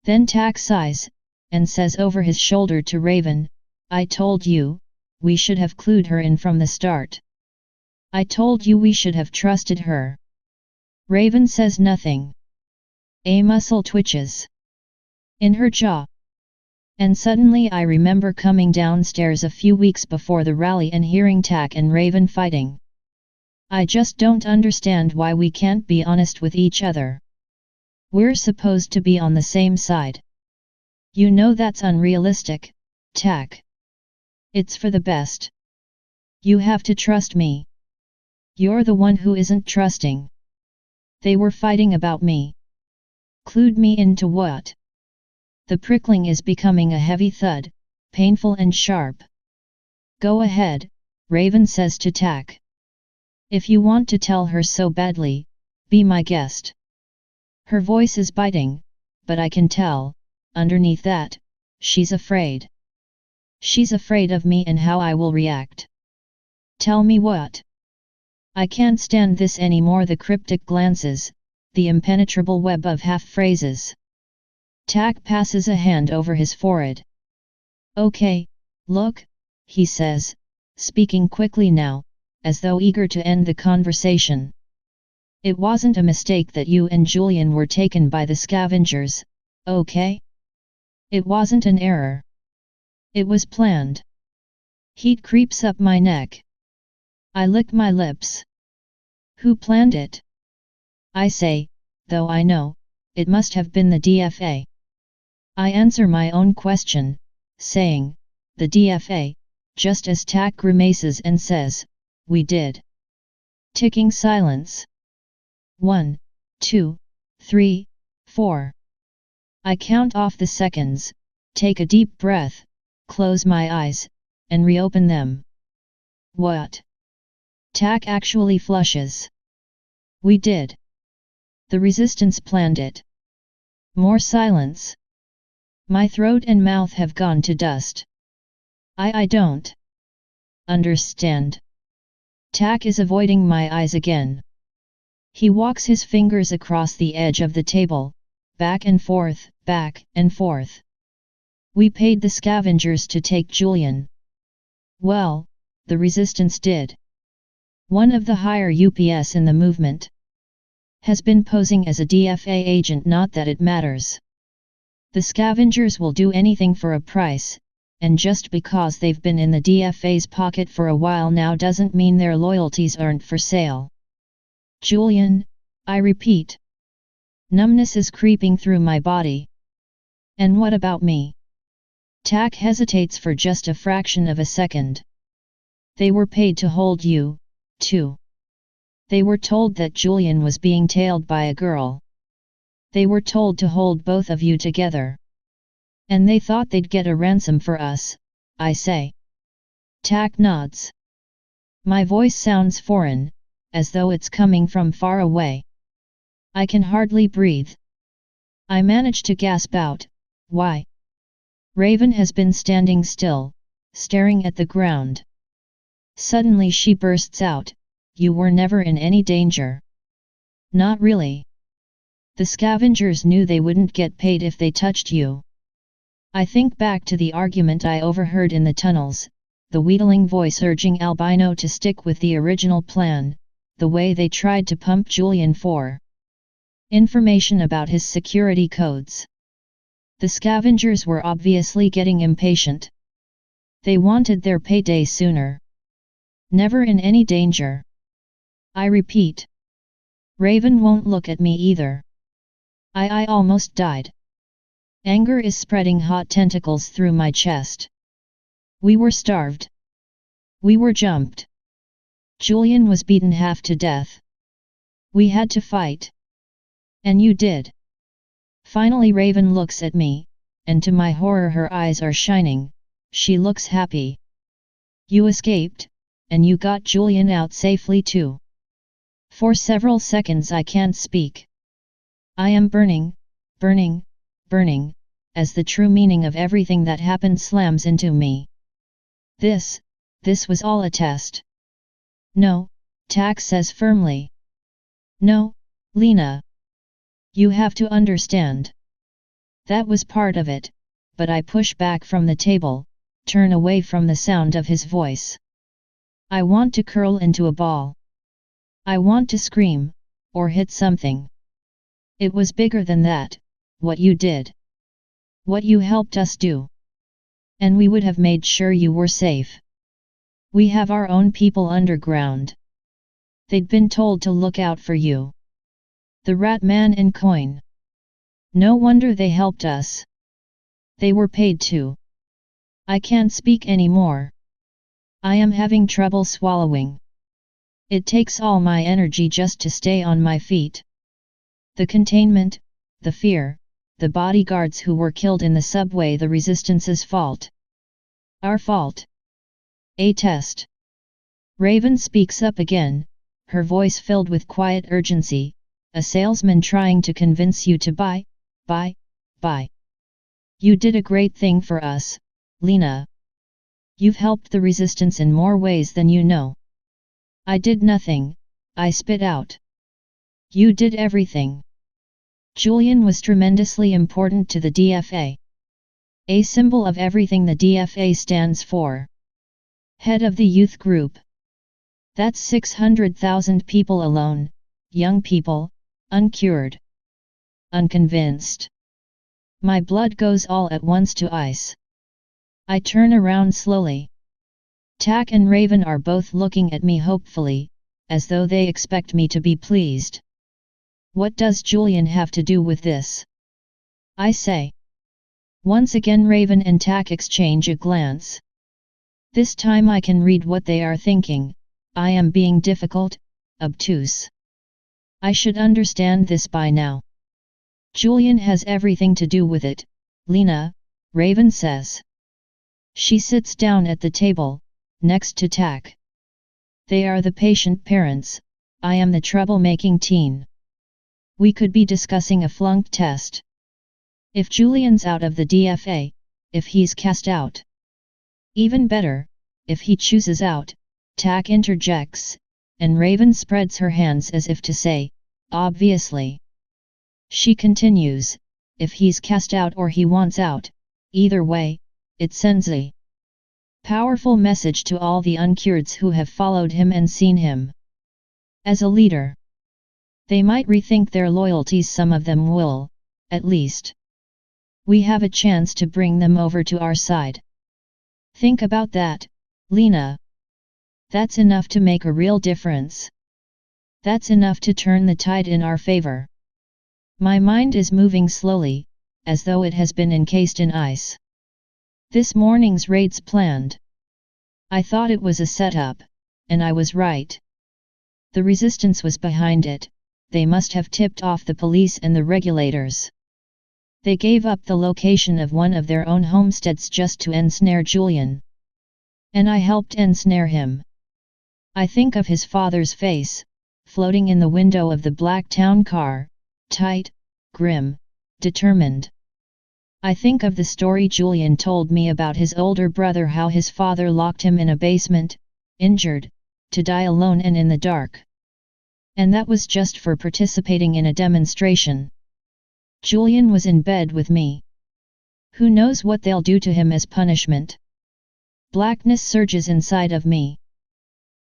Then Tak sighs, and says over his shoulder to Raven, I told you, we should have clued her in from the start. I told you we should have trusted her. Raven says nothing. A muscle twitches in her jaw. And suddenly I remember coming downstairs a few weeks before the rally and hearing Tak and Raven fighting. I just don't understand why we can't be honest with each other. We're supposed to be on the same side. You know that's unrealistic, Tak. It's for the best. You have to trust me. You're the one who isn't trusting. They were fighting about me. Clued me into what? The prickling is becoming a heavy thud, painful and sharp. Go ahead, Raven says to Tak. If you want to tell her so badly, be my guest. Her voice is biting, but I can tell, underneath that, she's afraid. She's afraid of me and how I will react. Tell me what? I can't stand this anymore. The cryptic glances, the impenetrable web of half-phrases. Tak passes a hand over his forehead. Okay, look, he says, speaking quickly now, as though eager to end the conversation. It wasn't a mistake that you and Julian were taken by the scavengers, okay? It wasn't an error. It was planned. Heat creeps up my neck. I lick my lips. Who planned it? I say, though I know, it must have been the DFA. I answer my own question, saying, the DFA, just as Tak grimaces and says, we did. Ticking silence. 1, 2, 3, 4. I count off the seconds, take a deep breath, close my eyes, and reopen them. What? Tak actually flushes. We did. The resistance planned it. More silence. My throat and mouth have gone to dust. I don't understand. Tak is avoiding my eyes again. He walks his fingers across the edge of the table, back and forth, back and forth. We paid the scavengers to take Julian. Well, the resistance did. One of the higher UPS in the movement has been posing as a DFA agent, not that it matters. The scavengers will do anything for a price, and just because they've been in the DFA's pocket for a while now doesn't mean their loyalties aren't for sale. Julian, I repeat. Numbness is creeping through my body. And what about me? Tak hesitates for just a fraction of a second. They were paid to hold you, too. They were told that Julian was being tailed by a girl. They were told to hold both of you together. And they thought they'd get a ransom for us, I say. Tak nods. My voice sounds foreign, as though it's coming from far away. I can hardly breathe. I manage to gasp out, why? Raven has been standing still, staring at the ground. Suddenly she bursts out, you were never in any danger. Not really. The scavengers knew they wouldn't get paid if they touched you. I think back to the argument I overheard in the tunnels, the wheedling voice urging Albino to stick with the original plan, the way they tried to pump Julian for information about his security codes. The scavengers were obviously getting impatient. They wanted their payday sooner. Never in any danger. I repeat. Raven won't look at me either. I almost died. Anger is spreading hot tentacles through my chest. We were starved. We were jumped. Julian was beaten half to death. We had to fight. And you did. Finally Raven looks at me, and to my horror her eyes are shining, she looks happy. You escaped, and you got Julian out safely too. For several seconds I can't speak. I am burning, burning, burning, as the true meaning of everything that happened slams into me. This was all a test. No, Tak says firmly. No, Lena. You have to understand. That was part of it, but I push back from the table, turn away from the sound of his voice. I want to curl into a ball. I want to scream, or hit something. It was bigger than that, what you did. What you helped us do. And we would have made sure you were safe. We have our own people underground. They'd been told to look out for you. The Rat Man and Coin. No wonder they helped us. They were paid too. I can't speak anymore. I am having trouble swallowing. It takes all my energy just to stay on my feet. The containment, the fear, the bodyguards who were killed in the subway, the resistance's fault. Our fault. A test. Raven speaks up again, her voice filled with quiet urgency, a salesman trying to convince you to buy. You did a great thing for us, Lena. You've helped the resistance in more ways than you know. I did nothing, I spit out. You did everything. Julian was tremendously important to the DFA. A symbol of everything the DFA stands for. Head of the youth group. That's 600,000 people alone, young people, uncured. Unconvinced. My blood goes all at once to ice. I turn around slowly. Tak and Raven are both looking at me hopefully, as though they expect me to be pleased. What does Julian have to do with this? I say. Once again Raven and Tak exchange a glance. This time I can read what they are thinking. I am being difficult, obtuse. I should understand this by now. Julian has everything to do with it, Lena, Raven says. She sits down at the table, next to Tak. They are the patient parents, I am the troublemaking teen. We could be discussing a flunk test. If Julian's out of the DFA, if he's cast out. Even better, if he chooses out, Tak interjects, and Raven spreads her hands as if to say, obviously. She continues, if he's cast out or he wants out, either way, it sends a powerful message to all the uncureds who have followed him and seen him as a leader. They might rethink their loyalties, some of them will, at least. We have a chance to bring them over to our side. Think about that, Lena. That's enough to make a real difference. That's enough to turn the tide in our favor. My mind is moving slowly, as though it has been encased in ice. This morning's raid's planned. I thought it was a setup, and I was right. The resistance was behind it, they must have tipped off the police and the regulators. They gave up the location of one of their own homesteads just to ensnare Julian. And I helped ensnare him. I think of his father's face, floating in the window of the black town car, tight, grim, determined. I think of the story Julian told me about his older brother, how his father locked him in a basement, injured, to die alone and in the dark. And that was just for participating in a demonstration. Julian was in bed with me. Who knows what they'll do to him as punishment? Blackness surges inside of me.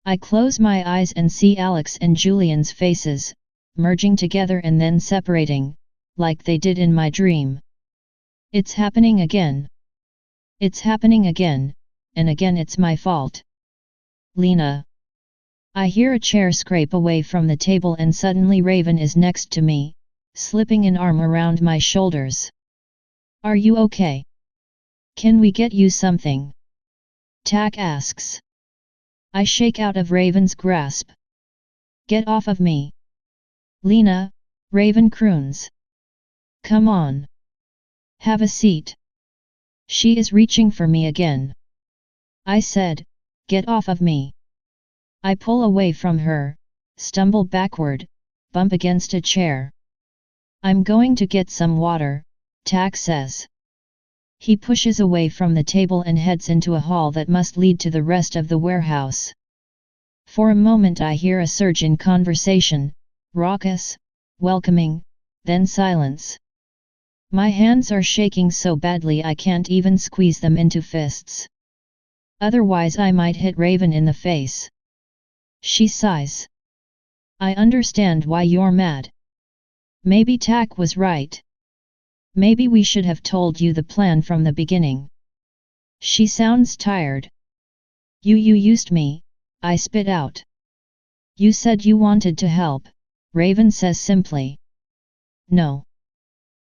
I close my eyes and see Alex and Julian's faces, merging together and then separating, like they did in my dream. It's happening again. It's happening again, and again it's my fault. Lena. I hear a chair scrape away from the table and suddenly Raven is next to me, slipping an arm around my shoulders. Are you okay? Can we get you something? Tak asks. I shake out of Raven's grasp. Get off of me. Lena, Raven croons. Come on. Have a seat. She is reaching for me again. I said, get off of me. I pull away from her, stumble backward, bump against a chair. I'm going to get some water, Tak says. He pushes away from the table and heads into a hall that must lead to the rest of the warehouse. For a moment I hear a surge in conversation, raucous, welcoming, then silence. My hands are shaking so badly I can't even squeeze them into fists. Otherwise I might hit Raven in the face. She sighs. I understand why you're mad. Maybe Tak was right. Maybe we should have told you the plan from the beginning. She sounds tired. You used me, I spit out. You said you wanted to help, Raven says simply. No.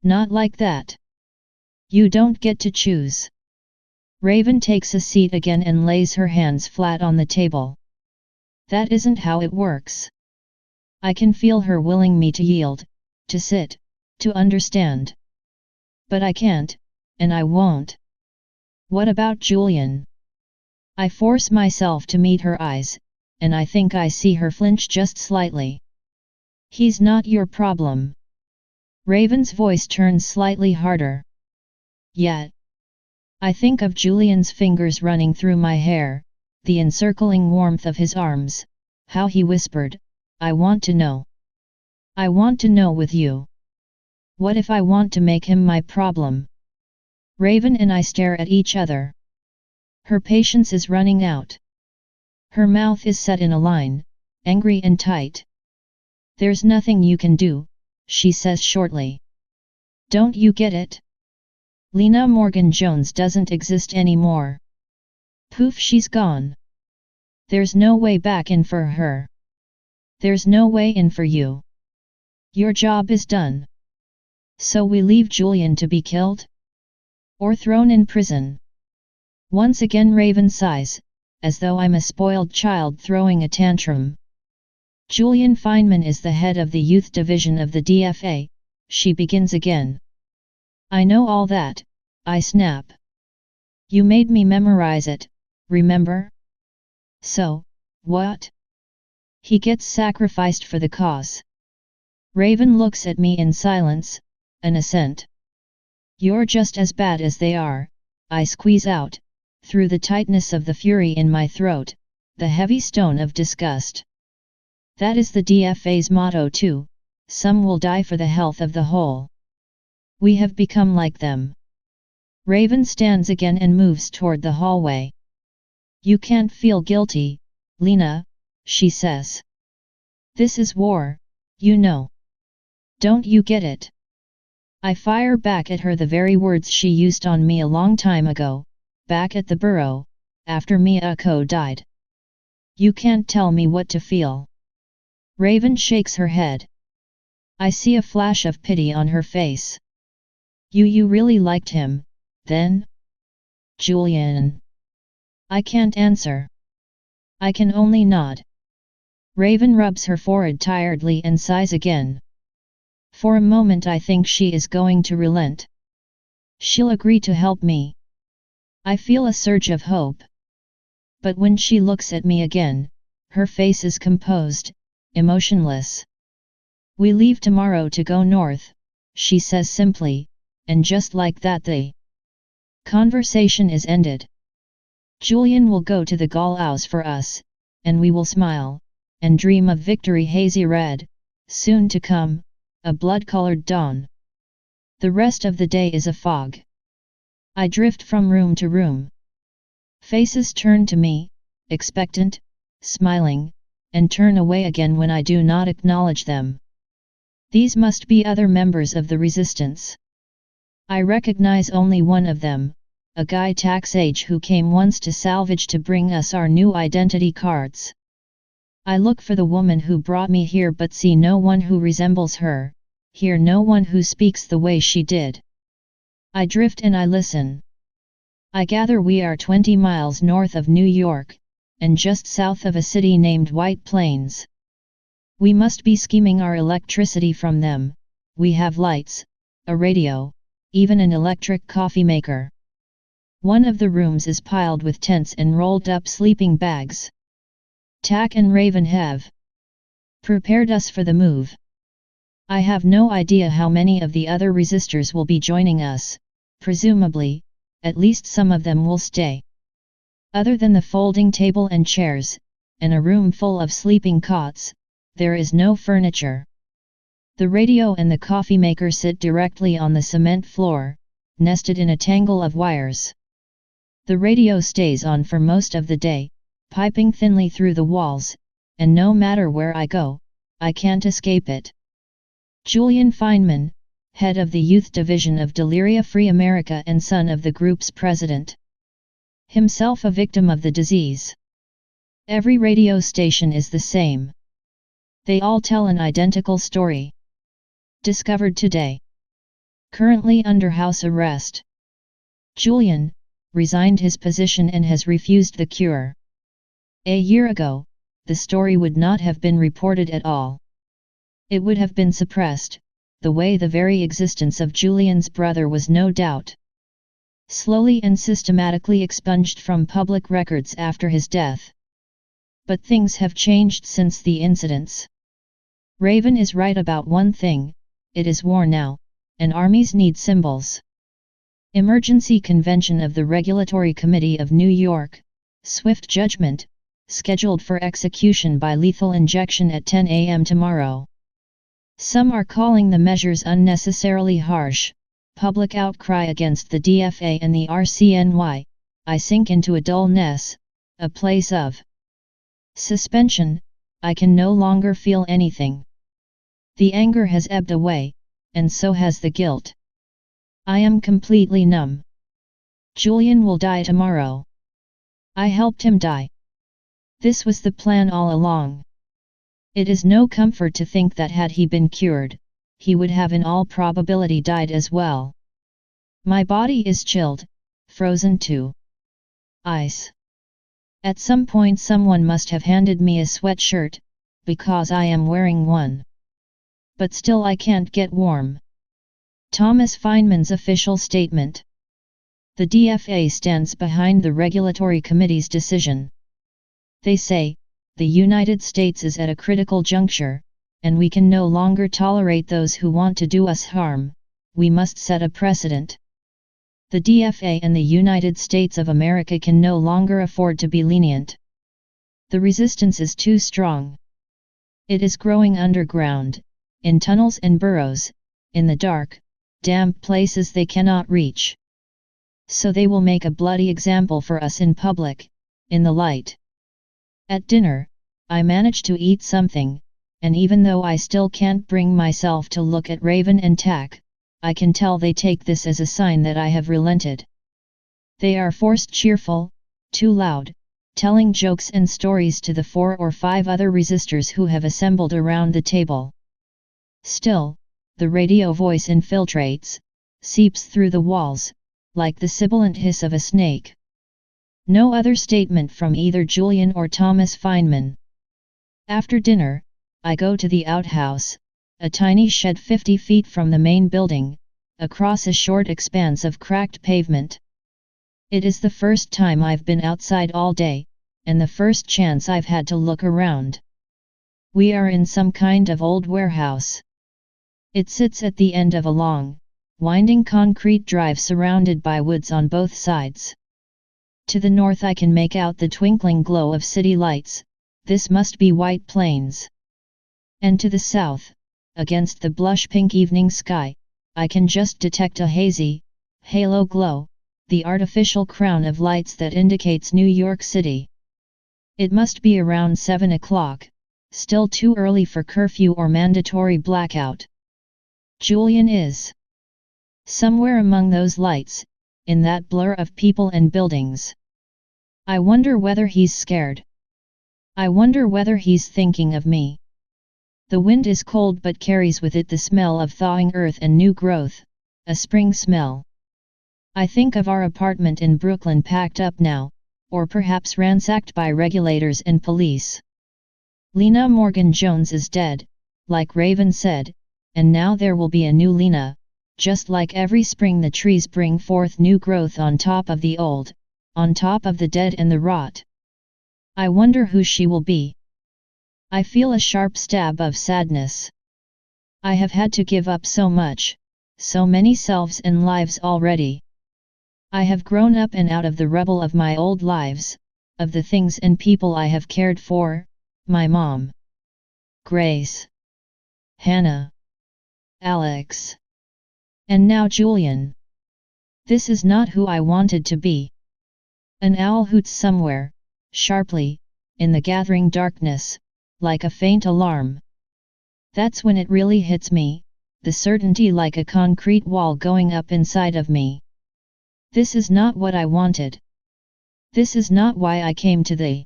Not like that. You don't get to choose. Raven takes a seat again and lays her hands flat on the table. That isn't how it works. I can feel her willing me to yield, to sit, to understand. But I can't, and I won't. What about Julian? I force myself to meet her eyes, and I think I see her flinch just slightly. He's not your problem. Raven's voice turns slightly harder. Yet. I think of Julian's fingers running through my hair, the encircling warmth of his arms, how he whispered, I want to know. I want to know with you. What if I want to make him my problem? Raven and I stare at each other. Her patience is running out. Her mouth is set in a line, angry and tight. There's nothing you can do, she says shortly. Don't you get it? Lena Morgan-Jones doesn't exist anymore. Poof, she's gone. There's no way back in for her. There's no way in for you. Your job is done. So we leave Julian to be killed? Or thrown in prison? Once again Raven sighs, as though I'm a spoiled child throwing a tantrum. Julian Feynman is the head of the youth division of the DFA, she begins again. I know all that, I snap. You made me memorize it, remember? So, what? He gets sacrificed for the cause. Raven looks at me in silence, an assent. You're just as bad as they are, I squeeze out, through the tightness of the fury in my throat, the heavy stone of disgust. That is the DFA's motto too, some will die for the health of the whole. We have become like them. Raven stands again and moves toward the hallway. You can't feel guilty, Lena, she says. This is war, you know. Don't you get it? I fire back at her the very words she used on me a long time ago, back at the burrow, after Miyako died. You can't tell me what to feel. Raven shakes her head. I see a flash of pity on her face. You really liked him, then? Julian. I can't answer. I can only nod. Raven rubs her forehead tiredly and sighs again. For a moment I think she is going to relent. She'll agree to help me. I feel a surge of hope. But when she looks at me again, her face is composed, emotionless. We leave tomorrow to go north, she says simply, and just like that the conversation is ended. Julian will go to the gallows for us, and we will smile, and dream of victory hazy red, soon to come, a blood-colored dawn. The rest of the day is a fog. I drift from room to room. Faces turn to me, expectant, smiling, and turn away again when I do not acknowledge them. These must be other members of the resistance. I recognize only one of them, a guy tax age who came once to salvage to bring us our new identity cards. I look for the woman who brought me here but see no one who resembles her, hear no one who speaks the way she did. I drift and I listen. I gather we are 20 miles north of New York, and just south of a city named White Plains. We must be scheming our electricity from them. We have lights, a radio, even an electric coffee maker. One of the rooms is piled with tents and rolled up sleeping bags. Tack and Raven have prepared us for the move. I have no idea how many of the other resistors will be joining us, presumably, at least some of them will stay. Other than the folding table and chairs, and a room full of sleeping cots, there is no furniture. The radio and the coffee maker sit directly on the cement floor, nested in a tangle of wires. The radio stays on for most of the day, piping thinly through the walls, and no matter where I go, I can't escape it. Julian Feynman, head of the youth division of Delirium Free America and son of the group's president. Himself a victim of the disease. Every radio station is the same. They all tell an identical story. Discovered today. Currently under house arrest. Julian resigned his position and has refused the cure. A year ago, the story would not have been reported at all. It would have been suppressed, the way the very existence of Julian's brother was no doubt slowly and systematically expunged from public records after his death. But things have changed since the incidents. Raven is right about one thing: it is war now, and armies need symbols. Emergency Convention of the Regulatory Committee of New York, swift judgment, scheduled for execution by lethal injection at 10 a.m. tomorrow. Some are calling the measures unnecessarily harsh. Public outcry against the DFA and the RCNY. I sink into a dullness, a place of suspension. I can no longer feel anything. The anger has ebbed away, and so has the guilt. I am completely numb. Julian will die tomorrow. I helped him die. This was the plan all along. It is no comfort to think that had he been cured, he would have in all probability died as well. My body is chilled, frozen to ice. At some point someone must have handed me a sweatshirt, because I am wearing one. But still I can't get warm. Thomas Feynman's official statement. The DFA stands behind the Regulatory Committee's decision. They say, the United States is at a critical juncture, and we can no longer tolerate those who want to do us harm. We must set a precedent. The DFA and the United States of America can no longer afford to be lenient. The resistance is too strong. It is growing underground, in tunnels and burrows, in the dark, damp places they cannot reach. So they will make a bloody example for us in public, in the light. At dinner, I managed to eat something, and even though I still can't bring myself to look at Raven and Tack, I can tell they take this as a sign that I have relented. They are forced cheerful, too loud, telling jokes and stories to the 4 or 5 other resistors who have assembled around the table. Still, the radio voice infiltrates, seeps through the walls, like the sibilant hiss of a snake. No other statement from either Julian or Thomas Feynman. After dinner, I go to the outhouse, a tiny shed 50 feet from the main building, across a short expanse of cracked pavement. It is the first time I've been outside all day, and the first chance I've had to look around. We are in some kind of old warehouse. It sits at the end of a long, winding concrete drive surrounded by woods on both sides. To the north I can make out the twinkling glow of city lights. This must be White Plains. And to the south, against the blush pink evening sky, I can just detect a hazy, halo glow, the artificial crown of lights that indicates New York City. It must be around 7 o'clock, still too early for curfew or mandatory blackout. Julian is somewhere among those lights, in that blur of people and buildings. I wonder whether he's scared. I wonder whether he's thinking of me. The wind is cold but carries with it the smell of thawing earth and new growth, a spring smell. I think of our apartment in Brooklyn packed up now, or perhaps ransacked by regulators and police. Lena Morgan-Jones is dead, like Raven said, and now there will be a new Lena. Just like every spring the trees bring forth new growth on top of the old, on top of the dead and the rot. I wonder who she will be. I feel a sharp stab of sadness. I have had to give up so much, so many selves and lives already. I have grown up and out of the rubble of my old lives, of the things and people I have cared for, my mom, Grace, Hannah, Alex. And now Julian. This is not who I wanted to be. An owl hoots somewhere, sharply, in the gathering darkness, like a faint alarm. That's when it really hits me, the certainty like a concrete wall going up inside of me. This is not what I wanted. This is not why I came to the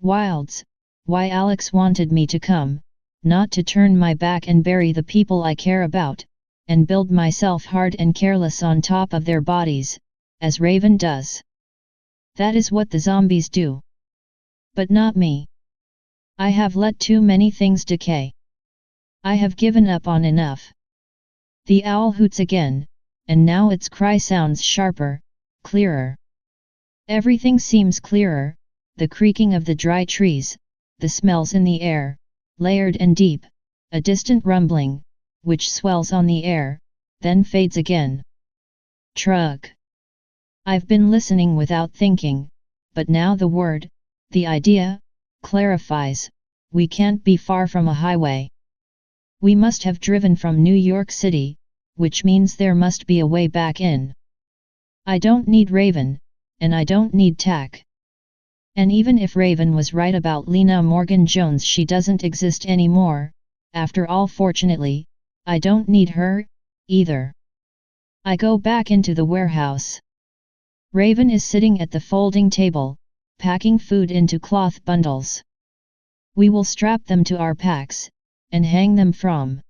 wilds, why Alex wanted me to come, not to turn my back and bury the people I care about, and build myself hard and careless on top of their bodies, as Raven does. That is what the zombies do. But not me. I have let too many things decay. I have given up on enough. The owl hoots again, and now its cry sounds sharper, clearer. Everything seems clearer, the creaking of the dry trees, the smells in the air, layered and deep, a distant rumbling, which swells on the air, then fades again. Truck. I've been listening without thinking, but now the word, the idea, clarifies, we can't be far from a highway. We must have driven from New York City, which means there must be a way back in. I don't need Raven, and I don't need Tack. And even if Raven was right about Lena Morgan-Jones, she doesn't exist anymore. After all, fortunately, I don't need her, either. I go back into the warehouse. Raven is sitting at the folding table, packing food into cloth bundles. We will strap them to our packs, and hang them from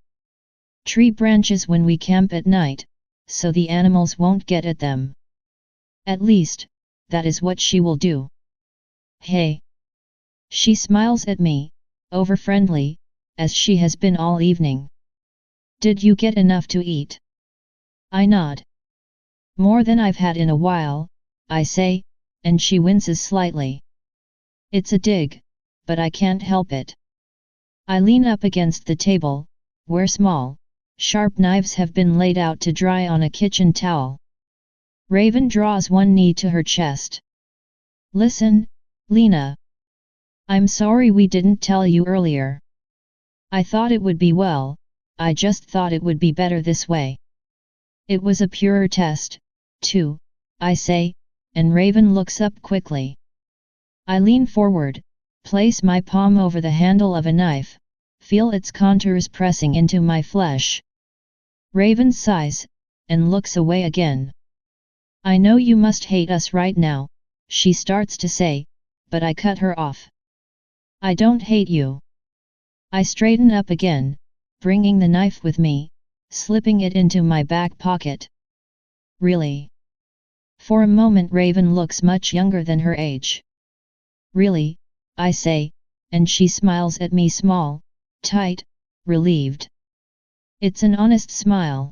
tree branches when we camp at night, so the animals won't get at them. At least, that is what she will do. Hey! She smiles at me, over-friendly, as she has been all evening. Did you get enough to eat? I nod. More than I've had in a while, I say, and she winces slightly. It's a dig, but I can't help it. I lean up against the table, where small, sharp knives have been laid out to dry on a kitchen towel. Raven draws one knee to her chest. Listen, Lena. I'm sorry we didn't tell you earlier. I thought it would be well, I just thought it would be better this way. It was a pure test, too, I say, and Raven looks up quickly. I lean forward, place my palm over the handle of a knife, feel its contours pressing into my flesh. Raven sighs, and looks away again. I know you must hate us right now, she starts to say, but I cut her off. I don't hate you. I straighten up again, bringing the knife with me, slipping it into my back pocket. Really? For a moment Raven looks much younger than her age. Really, I say, and she smiles at me small, tight, relieved. It's an honest smile.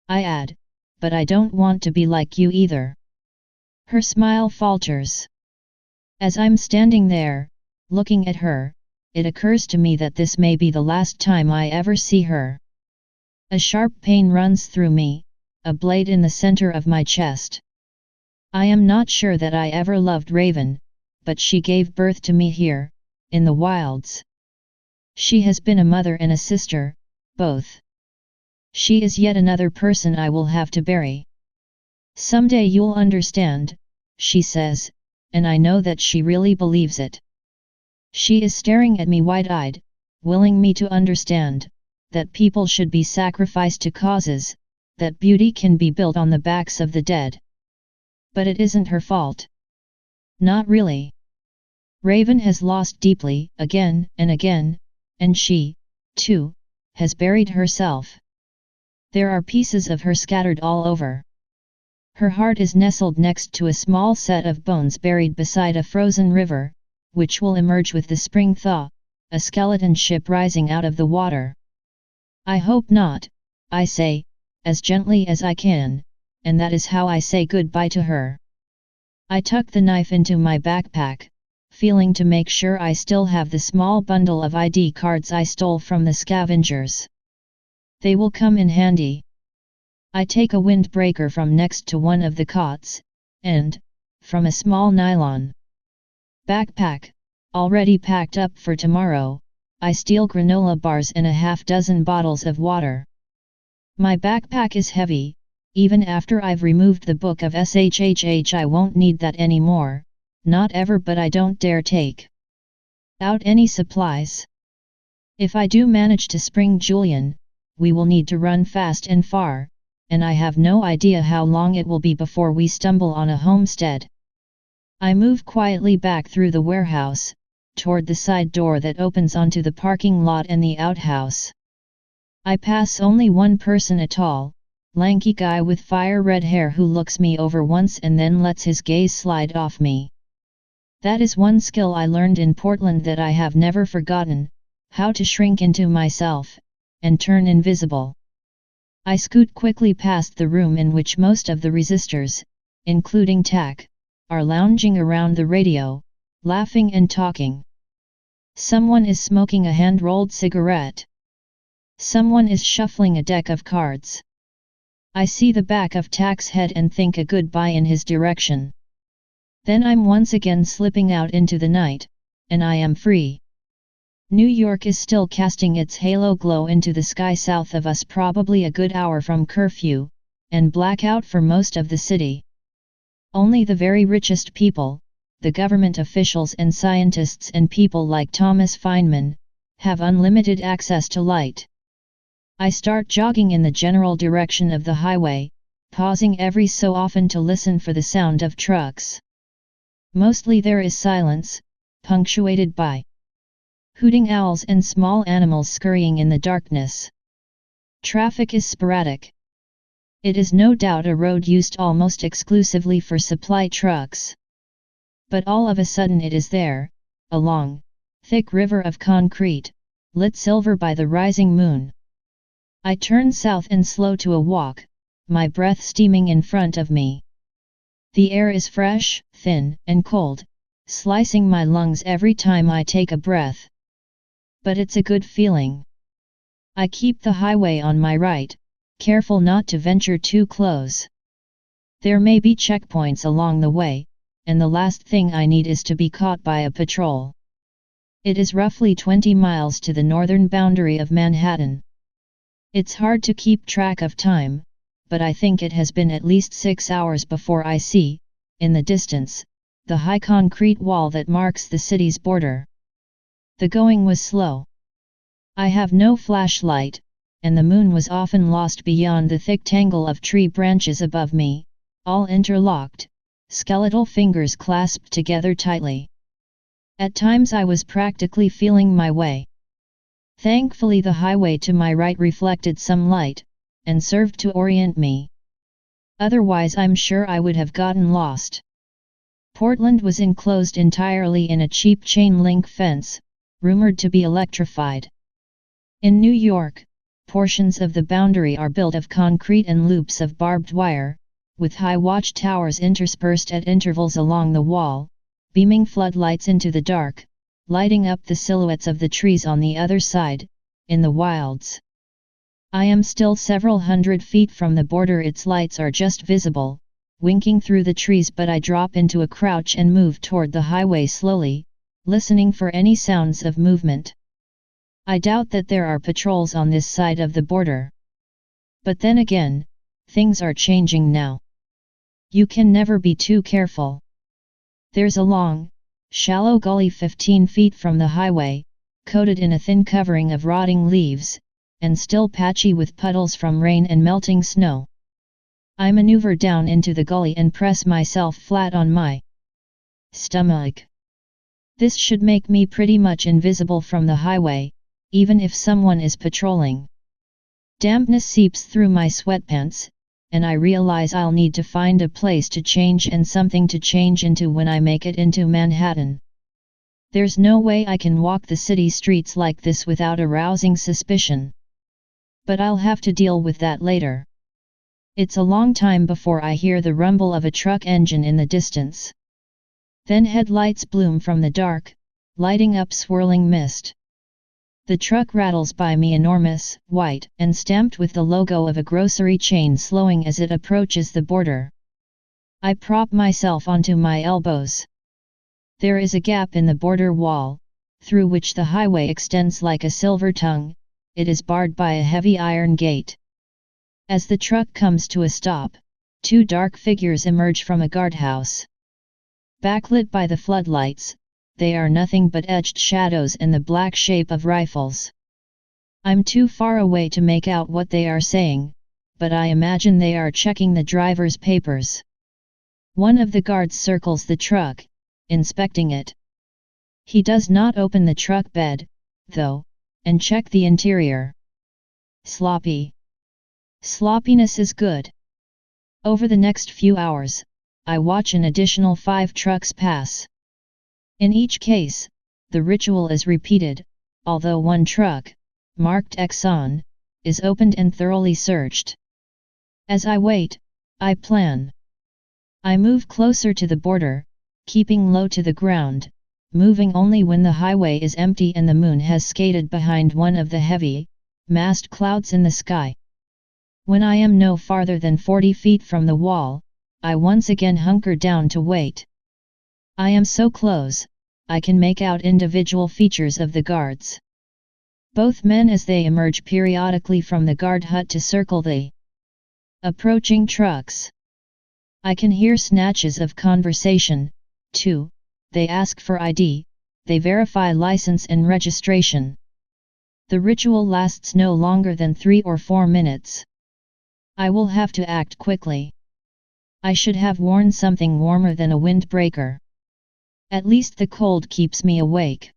I add, but I don't want to be like you either. Her smile falters. As I'm standing there, looking at her, it occurs to me that this may be the last time I ever see her. A sharp pain runs through me, a blade in the center of my chest. I am not sure that I ever loved Raven, but she gave birth to me here, in the wilds. She has been a mother and a sister, both. She is yet another person I will have to bury. Someday you'll understand, she says, and I know that she really believes it. She is staring at me wide-eyed, willing me to understand, that people should be sacrificed to causes, that beauty can be built on the backs of the dead. But it isn't her fault. Not really. Raven has lost deeply, again and again, and she, too, has buried herself. There are pieces of her scattered all over. Her heart is nestled next to a small set of bones buried beside a frozen river, which will emerge with the spring thaw, a skeleton ship rising out of the water. I hope not, I say, as gently as I can, and that is how I say goodbye to her. I tuck the knife into my backpack, feeling to make sure I still have the small bundle of ID cards I stole from the scavengers. They will come in handy. I take a windbreaker from next to one of the cots, and, from a small nylon backpack, already packed up for tomorrow, I steal granola bars and a half-dozen bottles of water. My backpack is heavy, even after I've removed the book of SHHH. I won't need that anymore, not ever, but I don't dare take out any supplies. If I do manage to spring Julian, we will need to run fast and far, and I have no idea how long it will be before we stumble on a homestead. I move quietly back through the warehouse, toward the side door that opens onto the parking lot and the outhouse. I pass only one person, a tall, lanky guy with fire-red hair who looks me over once and then lets his gaze slide off me. That is one skill I learned in Portland that I have never forgotten, how to shrink into myself, and turn invisible. I scoot quickly past the room in which most of the resistors, including Tack, are lounging around the radio, laughing and talking. Someone is smoking a hand-rolled cigarette. Someone is shuffling a deck of cards. I see the back of Tack's head and think a goodbye in his direction. Then I'm once again slipping out into the night, and I am free. New York is still casting its halo glow into the sky south of us, probably a good hour from curfew, and blackout for most of the city. Only the very richest people, the government officials and scientists and people like Thomas Feynman, have unlimited access to light. I start jogging in the general direction of the highway, pausing every so often to listen for the sound of trucks. Mostly there is silence, punctuated by hooting owls and small animals scurrying in the darkness. Traffic is sporadic. It is no doubt a road used almost exclusively for supply trucks. But all of a sudden it is there, a long, thick river of concrete, lit silver by the rising moon. I turn south and slow to a walk, my breath steaming in front of me. The air is fresh, thin, and cold, slicing my lungs every time I take a breath. But it's a good feeling. I keep the highway on my right, careful not to venture too close. There may be checkpoints along the way, and the last thing I need is to be caught by a patrol. It is roughly 20 miles to the northern boundary of Manhattan. It's hard to keep track of time, but I think it has been at least 6 hours before I see, in the distance, the high concrete wall that marks the city's border. The going was slow. I have no flashlight, and the moon was often lost beyond the thick tangle of tree branches above me, all interlocked, skeletal fingers clasped together tightly. At times I was practically feeling my way. Thankfully the highway to my right reflected some light, and served to orient me. Otherwise I'm sure I would have gotten lost. Portland was enclosed entirely in a cheap chain-link fence, rumored to be electrified. In New York, portions of the boundary are built of concrete and loops of barbed wire, with high watchtowers interspersed at intervals along the wall, beaming floodlights into the dark, lighting up the silhouettes of the trees on the other side, in the wilds. I am still several hundred feet from the border. Its lights are just visible, winking through the trees, but I drop into a crouch and move toward the highway slowly, listening for any sounds of movement. I doubt that there are patrols on this side of the border. But then again, things are changing now. You can never be too careful. There's a long, shallow gully 15 feet from the highway, coated in a thin covering of rotting leaves, and still patchy with puddles from rain and melting snow. I maneuver down into the gully and press myself flat on my stomach. This should make me pretty much invisible from the highway, even if someone is patrolling. Dampness seeps through my sweatpants, and I realize I'll need to find a place to change and something to change into when I make it into Manhattan. There's no way I can walk the city streets like this without arousing suspicion. But I'll have to deal with that later. It's a long time before I hear the rumble of a truck engine in the distance. Then headlights bloom from the dark, lighting up swirling mist. The truck rattles by me, enormous, white, and stamped with the logo of a grocery chain, slowing as it approaches the border. I prop myself onto my elbows. There is a gap in the border wall, through which the highway extends like a silver tongue. It is barred by a heavy iron gate. As the truck comes to a stop, two dark figures emerge from a guardhouse. Backlit by the floodlights, they are nothing but edged shadows and the black shape of rifles. I'm too far away to make out what they are saying, but I imagine they are checking the driver's papers. One of the guards circles the truck, inspecting it. He does not open the truck bed, though, and check the interior. Sloppy. Sloppiness is good. Over the next few hours, I watch an additional 5 trucks pass. In each case, the ritual is repeated, although one truck, marked Exxon, is opened and thoroughly searched. As I wait, I plan. I move closer to the border, keeping low to the ground, moving only when the highway is empty and the moon has skated behind one of the heavy, massed clouds in the sky. When I am no farther than 40 feet from the wall, I once again hunker down to wait. I am so close, I can make out individual features of the guards. Both men as they emerge periodically from the guard hut to circle the approaching trucks. I can hear snatches of conversation, too. They ask for ID, they verify license and registration. The ritual lasts no longer than 3 or 4 minutes. I will have to act quickly. I should have worn something warmer than a windbreaker. At least the cold keeps me awake.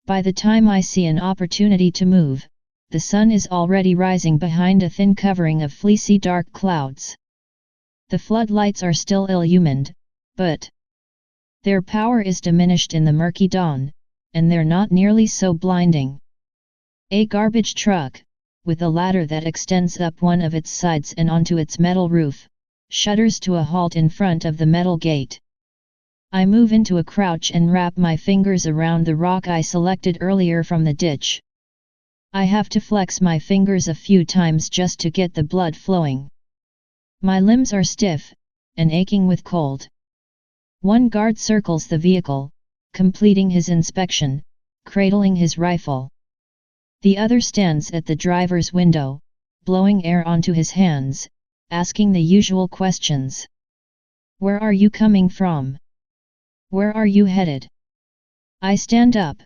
By the time I see an opportunity to move, the sun is already rising behind a thin covering of fleecy dark clouds. The floodlights are still illumined, but their power is diminished in the murky dawn, and they're not nearly so blinding. A garbage truck, with a ladder that extends up one of its sides and onto its metal roof, shudders to a halt in front of the metal gate. I move into a crouch and wrap my fingers around the rock I selected earlier from the ditch. I have to flex my fingers a few times just to get the blood flowing. My limbs are stiff, and aching with cold. One guard circles the vehicle, completing his inspection, cradling his rifle. The other stands at the driver's window, blowing air onto his hands, asking the usual questions. Where are you coming from? Where are you headed? I stand up,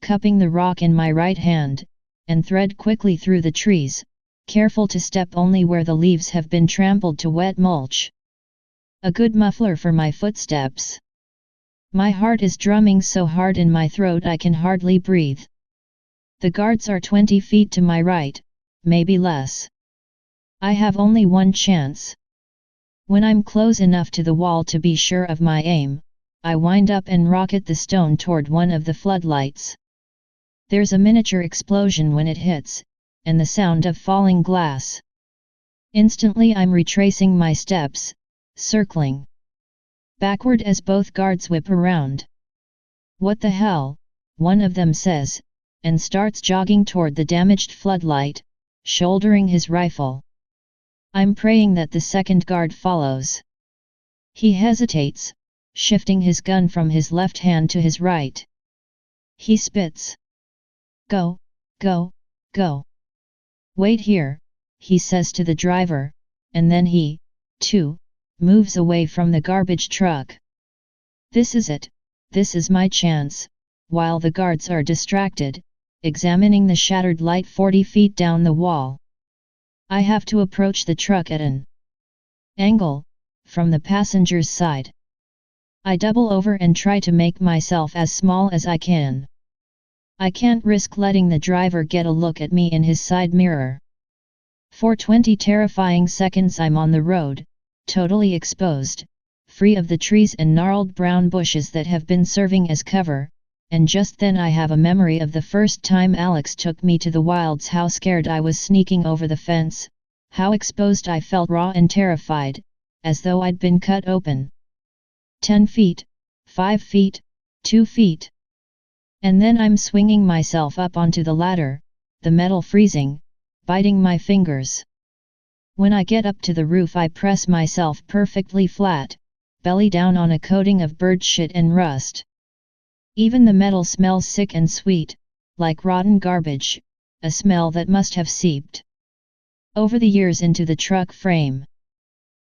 cupping the rock in my right hand, and thread quickly through the trees, careful to step only where the leaves have been trampled to wet mulch. A good muffler for my footsteps. My heart is drumming so hard in my throat I can hardly breathe. The guards are 20 feet to my right, maybe less. I have only one chance. When I'm close enough to the wall to be sure of my aim, I wind up and rocket the stone toward one of the floodlights. There's a miniature explosion when it hits, and the sound of falling glass. Instantly I'm retracing my steps, circling backward as both guards whip around. What the hell, one of them says, and starts jogging toward the damaged floodlight, shouldering his rifle. I'm praying that the second guard follows. He hesitates, shifting his gun from his left hand to his right. He spits. Go, go, go. Wait here, he says to the driver, and then he, too, moves away from the garbage truck. This is it, this is my chance, while the guards are distracted, examining the shattered light 40 feet down the wall. I have to approach the truck at an angle, from the passenger's side. I double over and try to make myself as small as I can. I can't risk letting the driver get a look at me in his side mirror. For 20 terrifying seconds I'm on the road, totally exposed, free of the trees and gnarled brown bushes that have been serving as cover, and just then I have a memory of the first time Alex took me to the wilds, how scared I was sneaking over the fence, how exposed I felt, raw and terrified, as though I'd been cut open. 10 feet, 5 feet, 2 feet. And then I'm swinging myself up onto the ladder, the metal freezing, biting my fingers. When I get up to the roof I press myself perfectly flat, belly down on a coating of bird shit and rust. Even the metal smells sick and sweet, like rotten garbage, a smell that must have seeped over the years into the truck frame.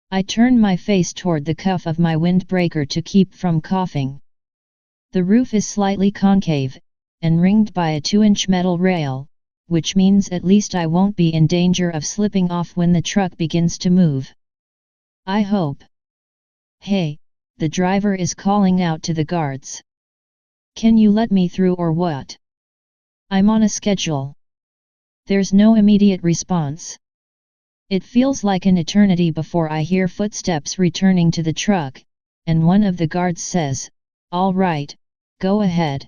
I turn my face toward the cuff of my windbreaker to keep from coughing. The roof is slightly concave, and ringed by a 2-inch metal rail, which means at least I won't be in danger of slipping off when the truck begins to move. I hope. Hey, the driver is calling out to the guards. Can you let me through or what? I'm on a schedule. There's no immediate response. It feels like an eternity before I hear footsteps returning to the truck, and one of the guards says, "All right, go ahead."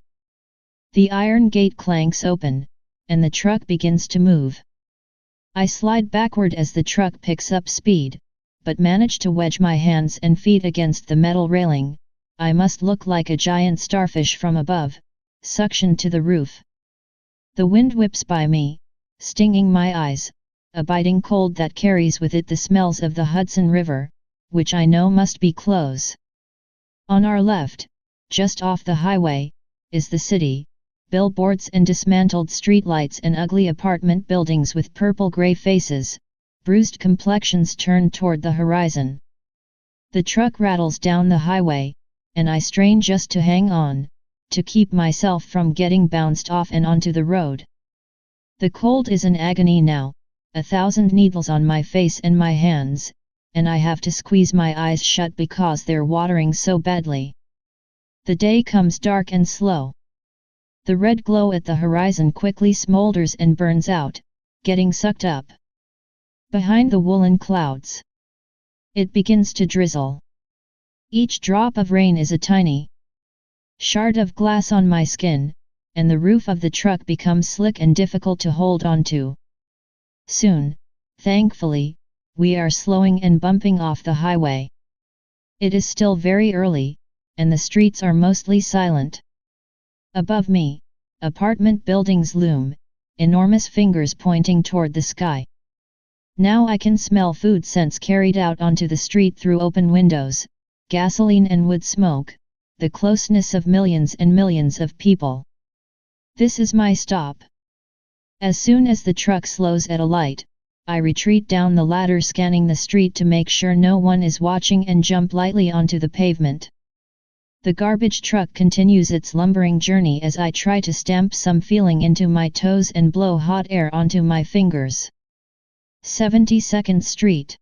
The iron gate clanks open, and the truck begins to move. I slide backward as the truck picks up speed, but manage to wedge my hands and feet against the metal railing. I must look like a giant starfish from above, suctioned to the roof. The wind whips by me, stinging my eyes, a biting cold that carries with it the smells of the Hudson River, which I know must be close. On our left, just off the highway, is the city, billboards and dismantled streetlights and ugly apartment buildings with purple-gray faces, bruised complexions turned toward the horizon. The truck rattles down the highway, and I strain just to hang on, to keep myself from getting bounced off and onto the road. The cold is an agony now, 1,000 needles on my face and my hands, and I have to squeeze my eyes shut because they're watering so badly. The day comes dark and slow. The red glow at the horizon quickly smolders and burns out, getting sucked up behind the woolen clouds. It begins to drizzle. Each drop of rain is a tiny shard of glass on my skin, and the roof of the truck becomes slick and difficult to hold onto. Soon, thankfully, we are slowing and bumping off the highway. It is still very early, and the streets are mostly silent. Above me, apartment buildings loom, enormous fingers pointing toward the sky. Now I can smell food scents carried out onto the street through open windows, gasoline and wood smoke, the closeness of millions and millions of people. This is my stop. As soon as the truck slows at a light, I retreat down the ladder, scanning the street to make sure no one is watching, and jump lightly onto the pavement. The garbage truck continues its lumbering journey as I try to stamp some feeling into my toes and blow hot air onto my fingers. 72nd Street.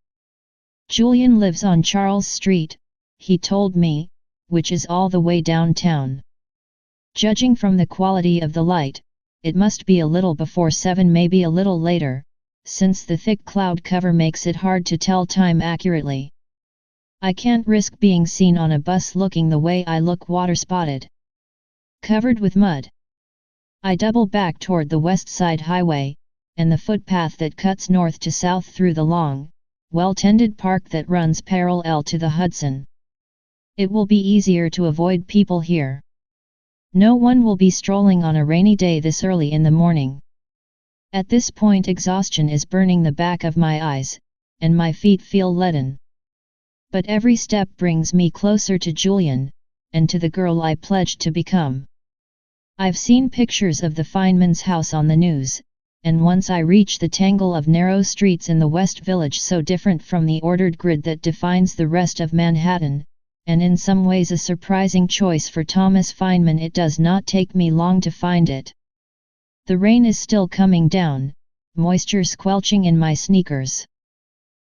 Julian lives on Charles Street, he told me, which is all the way downtown. Judging from the quality of the light, it must be a little before 7, maybe a little later, since the thick cloud cover makes it hard to tell time accurately. I can't risk being seen on a bus looking the way I look, water-spotted, covered with mud. I double back toward the West Side Highway, and the footpath that cuts north to south through the long, well-tended park that runs parallel to the Hudson. It will be easier to avoid people here. No one will be strolling on a rainy day this early in the morning. At this point, exhaustion is burning the back of my eyes, and my feet feel leaden. But every step brings me closer to Julian, and to the girl I pledged to become. I've seen pictures of the Feynman's house on the news, and once I reach the tangle of narrow streets in the West Village, so different from the ordered grid that defines the rest of Manhattan, and in some ways a surprising choice for Thomas Feynman, it does not take me long to find it. The rain is still coming down, moisture squelching in my sneakers.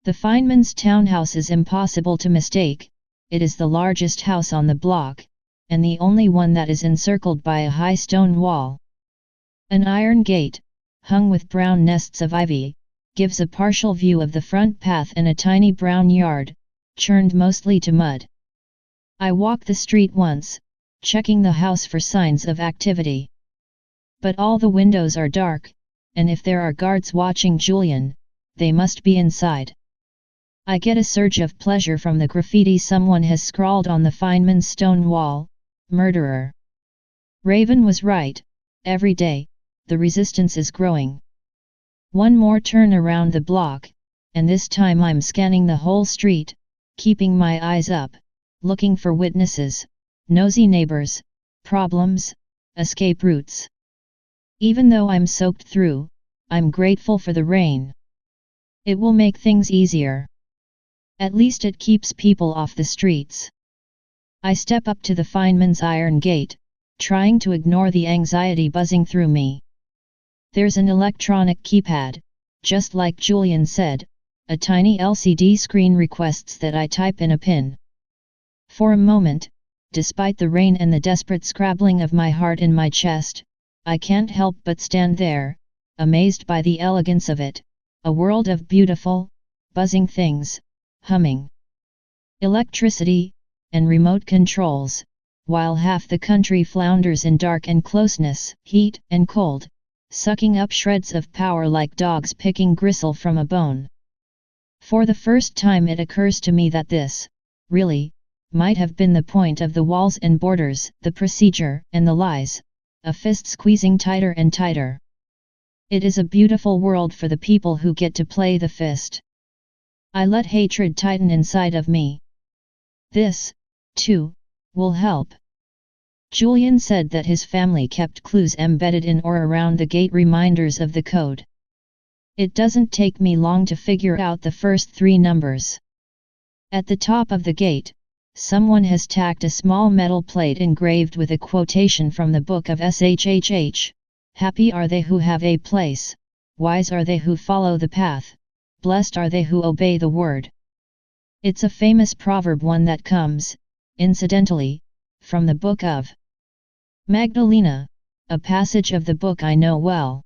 The Feynman's townhouse is impossible to mistake. It is the largest house on the block, and the only one that is encircled by a high stone wall. An iron gate, hung with brown nests of ivy, gives a partial view of the front path and a tiny brown yard, churned mostly to mud. I walk the street once, checking the house for signs of activity. But all the windows are dark, and if there are guards watching Julian, they must be inside. I get a surge of pleasure from the graffiti someone has scrawled on the Feynman's stone wall: "Murderer." Raven was right, every day, the resistance is growing. One more turn around the block, and this time I'm scanning the whole street, keeping my eyes up, looking for witnesses, nosy neighbors, problems, escape routes. Even though I'm soaked through, I'm grateful for the rain. It will make things easier. At least it keeps people off the streets. I step up to the Feynman's iron gate, trying to ignore the anxiety buzzing through me. There's an electronic keypad, just like Julian said. A tiny LCD screen requests that I type in a PIN. For a moment, despite the rain and the desperate scrabbling of my heart in my chest, I can't help but stand there, amazed by the elegance of it, a world of beautiful, buzzing things, humming electricity, and remote controls, while half the country flounders in dark and closeness, heat and cold, sucking up shreds of power like dogs picking gristle from a bone. For the first time it occurs to me that this, really, might have been the point of the walls and borders, the procedure and the lies, a fist squeezing tighter and tighter. It is a beautiful world for the people who get to play the fist. I let hatred tighten inside of me. This, too, will help. Julian said that his family kept clues embedded in or around the gate, reminders of the code. It doesn't take me long to figure out the first 3 numbers. At the top of the gate, someone has tacked a small metal plate engraved with a quotation from the book of Shhh. Happy are they who have a place, wise are they who follow the path, blessed are they who obey the word. It's a famous proverb, one that comes, incidentally, from the book of Magdalena, a passage of the book I know well.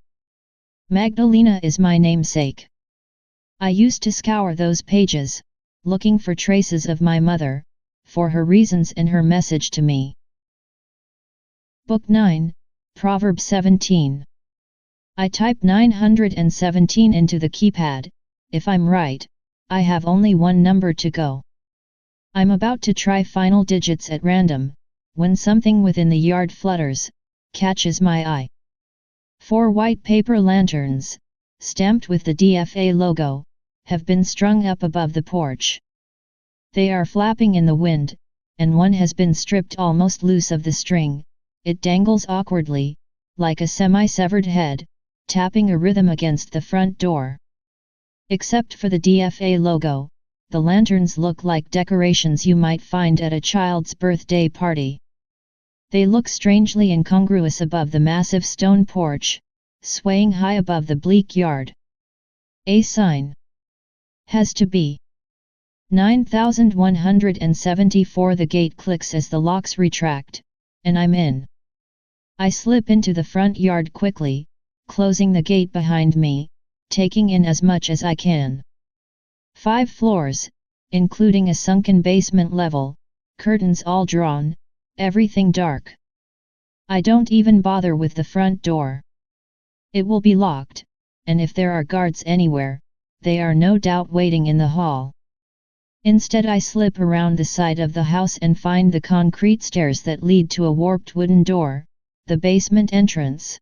Magdalena is my namesake. I used to scour those pages, looking for traces of my mother, for her reasons and her message to me. Book 9, Proverbs 17. I type 917 into the keypad. If I'm right, I have only one number to go. I'm about to try final digits at random, when something within the yard flutters, catches my eye. 4 white paper lanterns, stamped with the DFA logo, have been strung up above the porch. They are flapping in the wind, and one has been stripped almost loose of the string. It dangles awkwardly, like a semi-severed head, tapping a rhythm against the front door. Except for the DFA logo, the lanterns look like decorations you might find at a child's birthday party. They look strangely incongruous above the massive stone porch, swaying high above the bleak yard. A sign. Has to be. 9174. The gate clicks as the locks retract, and I'm in. I slip into the front yard quickly, closing the gate behind me, taking in as much as I can. 5 floors, including a sunken basement level, curtains all drawn, everything dark. I don't even bother with the front door. It will be locked, and if there are guards anywhere, they are no doubt waiting in the hall. Instead I slip around the side of the house and find the concrete stairs that lead to a warped wooden door, the basement entrance.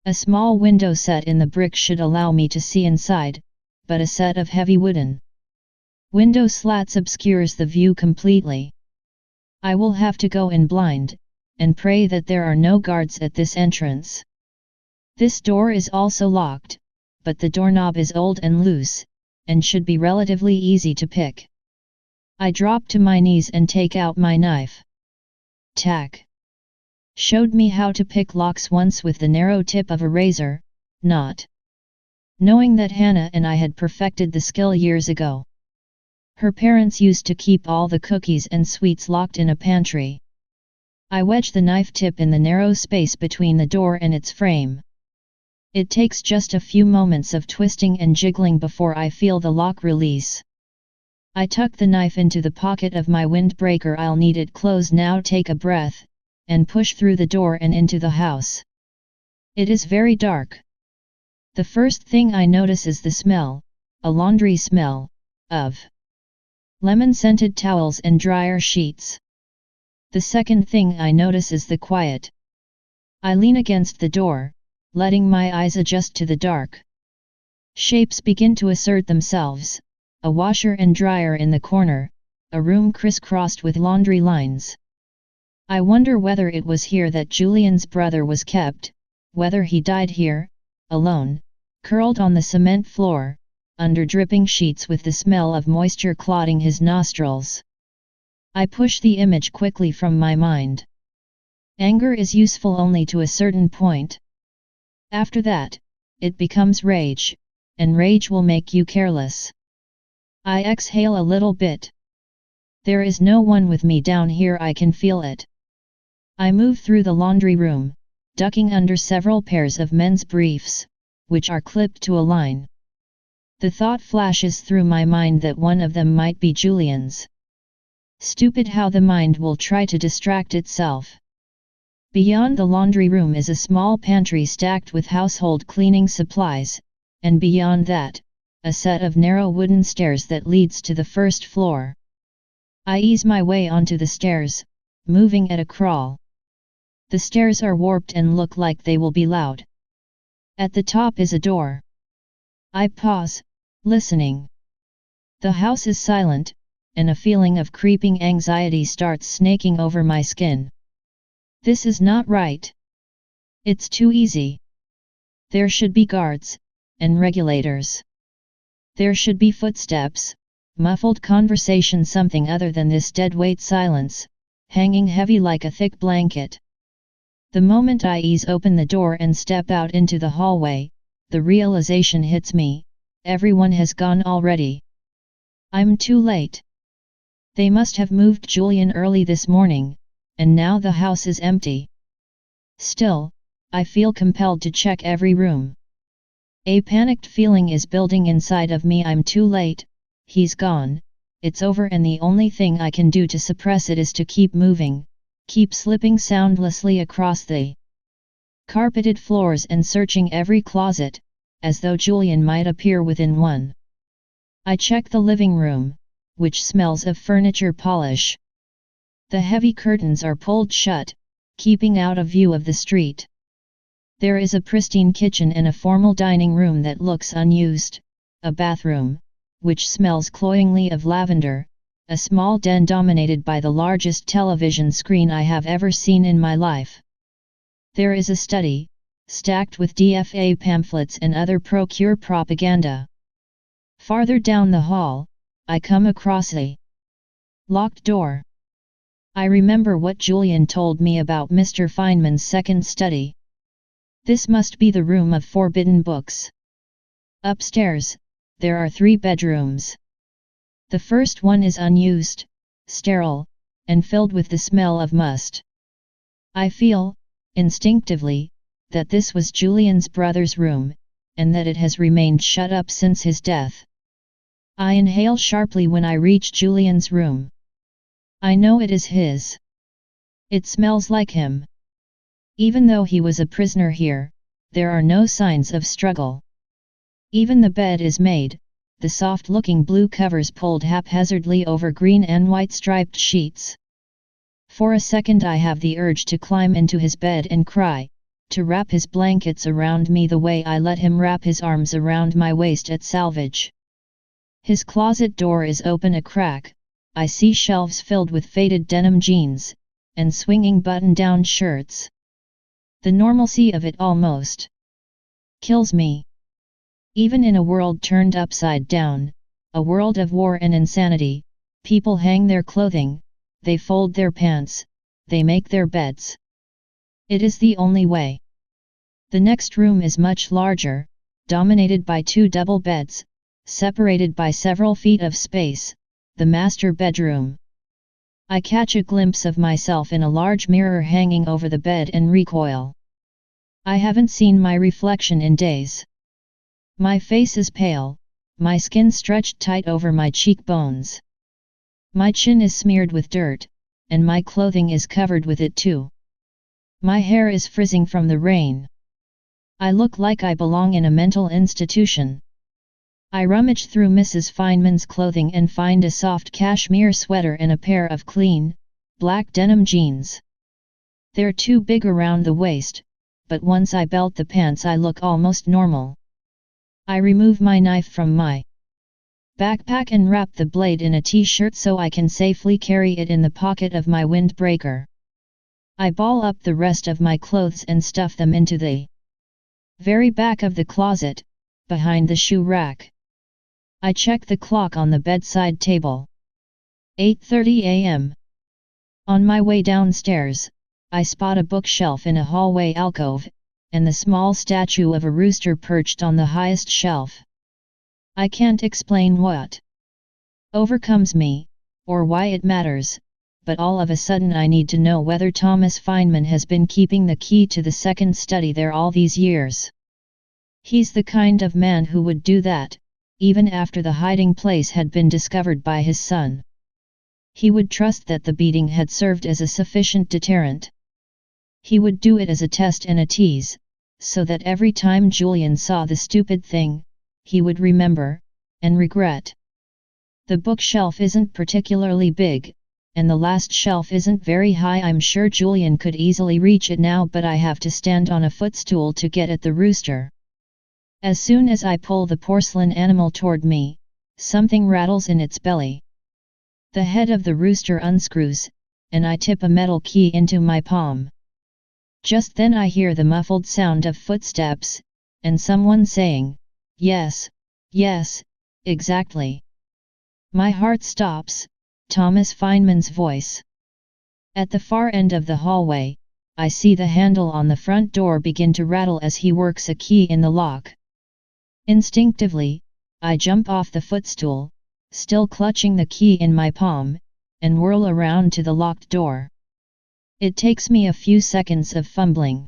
A small window set in the brick should allow me to see inside, but a set of heavy wooden window slats obscures the view completely. I will have to go in blind, and pray that there are no guards at this entrance. This door is also locked, but the doorknob is old and loose, and should be relatively easy to pick. I drop to my knees and take out my knife. Tack. Showed me how to pick locks once with the narrow tip of a razor, not knowing that Hannah and I had perfected the skill years ago. Her parents used to keep all the cookies and sweets locked in a pantry. I wedge the knife tip in the narrow space between the door and its frame. It takes just a few moments of twisting and jiggling before I feel the lock release. I tuck the knife into the pocket of my windbreaker. I'll need it close now. Take a breath, and push through the door and into the house. It is very dark. The first thing I notice is the smell, a laundry smell, of lemon-scented towels and dryer sheets. The second thing I notice is the quiet. I lean against the door, letting my eyes adjust to the dark. Shapes begin to assert themselves, a washer and dryer in the corner, a room crisscrossed with laundry lines. I wonder whether it was here that Julian's brother was kept, whether he died here, alone, curled on the cement floor, under dripping sheets with the smell of moisture clogging his nostrils. I push the image quickly from my mind. Anger is useful only to a certain point. After that, it becomes rage, and rage will make you careless. I exhale a little bit. There is no one with me down here. I can feel it. I move through the laundry room, ducking under several pairs of men's briefs, which are clipped to a line. The thought flashes through my mind that one of them might be Julian's. Stupid how the mind will try to distract itself. Beyond the laundry room is a small pantry stacked with household cleaning supplies, and beyond that, a set of narrow wooden stairs that leads to the first floor. I ease my way onto the stairs, moving at a crawl. The stairs are warped and look like they will be loud. At the top is a door. I pause, listening. The house is silent, and a feeling of creeping anxiety starts snaking over my skin. This is not right. It's too easy. There should be guards, and regulators. There should be footsteps, muffled conversation, something other than this deadweight silence, hanging heavy like a thick blanket. The moment I ease open the door and step out into the hallway, the realization hits me: everyone has gone already. I'm too late. They must have moved Julian early this morning, and now the house is empty. Still, I feel compelled to check every room. A panicked feeling is building inside of me. I'm too late, he's gone, it's over, and the only thing I can do to suppress it is to keep moving, keep slipping soundlessly across the carpeted floors and searching every closet, as though Julian might appear within one. I check the living room, which smells of furniture polish. The heavy curtains are pulled shut, keeping out of view of the street. There is a pristine kitchen and a formal dining room that looks unused, a bathroom, which smells cloyingly of lavender, a small den dominated by the largest television screen I have ever seen in my life. There is a study, stacked with DFA pamphlets and other pro-cure propaganda. Farther down the hall, I come across a locked door. I remember what Julian told me about Mr. Feynman's second study. This must be the room of forbidden books. Upstairs, there are 3 bedrooms. The first one is unused, sterile, and filled with the smell of must. I feel, instinctively, that this was Julian's brother's room, and that it has remained shut up since his death. I inhale sharply when I reach Julian's room. I know it is his. It smells like him. Even though he was a prisoner here, there are no signs of struggle. Even the bed is made, the soft-looking blue covers pulled haphazardly over green and white striped sheets. For a second I have the urge to climb into his bed and cry, to wrap his blankets around me the way I let him wrap his arms around my waist at Salvage. His closet door is open a crack. I see shelves filled with faded denim jeans, and swinging button-down shirts. The normalcy of it almost kills me. Even in a world turned upside down, a world of war and insanity, people hang their clothing, they fold their pants, they make their beds. It is the only way. The next room is much larger, dominated by 2 double beds, separated by several feet of space, the master bedroom. I catch a glimpse of myself in a large mirror hanging over the bed and recoil. I haven't seen my reflection in days. My face is pale, my skin stretched tight over my cheekbones. My chin is smeared with dirt, and my clothing is covered with it too. My hair is frizzing from the rain. I look like I belong in a mental institution. I rummage through Mrs. Feynman's clothing and find a soft cashmere sweater and a pair of clean, black denim jeans. They're too big around the waist, but once I belt the pants I look almost normal. I remove my knife from my backpack and wrap the blade in a t-shirt so I can safely carry it in the pocket of my windbreaker. I ball up the rest of my clothes and stuff them into the very back of the closet, behind the shoe rack. I check the clock on the bedside table. 8:30 a.m. On my way downstairs, I spot a bookshelf in a hallway alcove, and the small statue of a rooster perched on the highest shelf. I can't explain what overcomes me, or why it matters, but all of a sudden I need to know whether Thomas Feynman has been keeping the key to the second study there all these years. He's the kind of man who would do that, even after the hiding place had been discovered by his son. He would trust that the beating had served as a sufficient deterrent. He would do it as a test and a tease, so that every time Julian saw the stupid thing, he would remember, and regret. The bookshelf isn't particularly big, and the last shelf isn't very high. I'm sure Julian could easily reach it now, but I have to stand on a footstool to get at the rooster. As soon as I pull the porcelain animal toward me, something rattles in its belly. The head of the rooster unscrews, and I tip a metal key into my palm. Just then I hear the muffled sound of footsteps, and someone saying, "Yes, yes, exactly." My heart stops. Thomas Feynman's voice. At the far end of the hallway, I see the handle on the front door begin to rattle as he works a key in the lock. Instinctively, I jump off the footstool, still clutching the key in my palm, and whirl around to the locked door. It takes me a few seconds of fumbling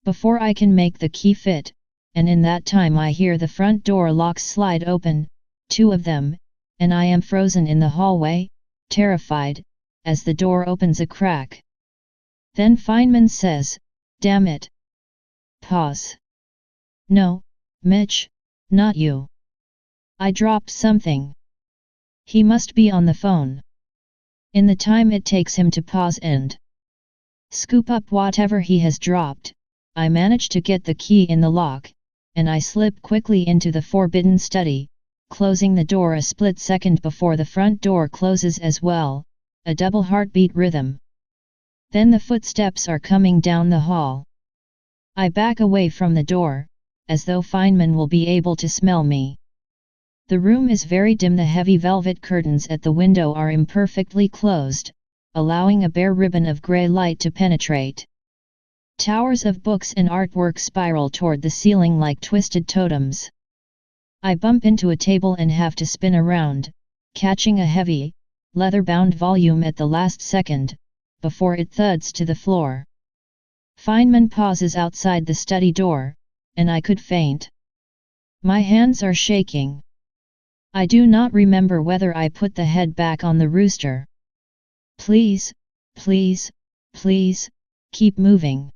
before I can make the key fit, and in that time I hear the front door locks slide open, 2 of them, and I am frozen in the hallway, terrified, as the door opens a crack. Then Feynman says, "Damn it. Pause." "No, Mitch, not you. I dropped something." He must be on the phone. In the time it takes him to pause and scoop up whatever he has dropped, I manage to get the key in the lock, and I slip quickly into the forbidden study, closing the door a split second before the front door closes as well, a double heartbeat rhythm. Then the footsteps are coming down the hall. I back away from the door, as though Feynman will be able to smell me. The room is very dim. The heavy velvet curtains at the window are imperfectly closed, allowing a bare ribbon of grey light to penetrate. Towers of books and artwork spiral toward the ceiling like twisted totems. I bump into a table and have to spin around, catching a heavy, leather-bound volume at the last second, before it thuds to the floor. Feynman pauses outside the study door, and I could faint. My hands are shaking. I do not remember whether I put the head back on the rooster. "Please, please, please, keep moving."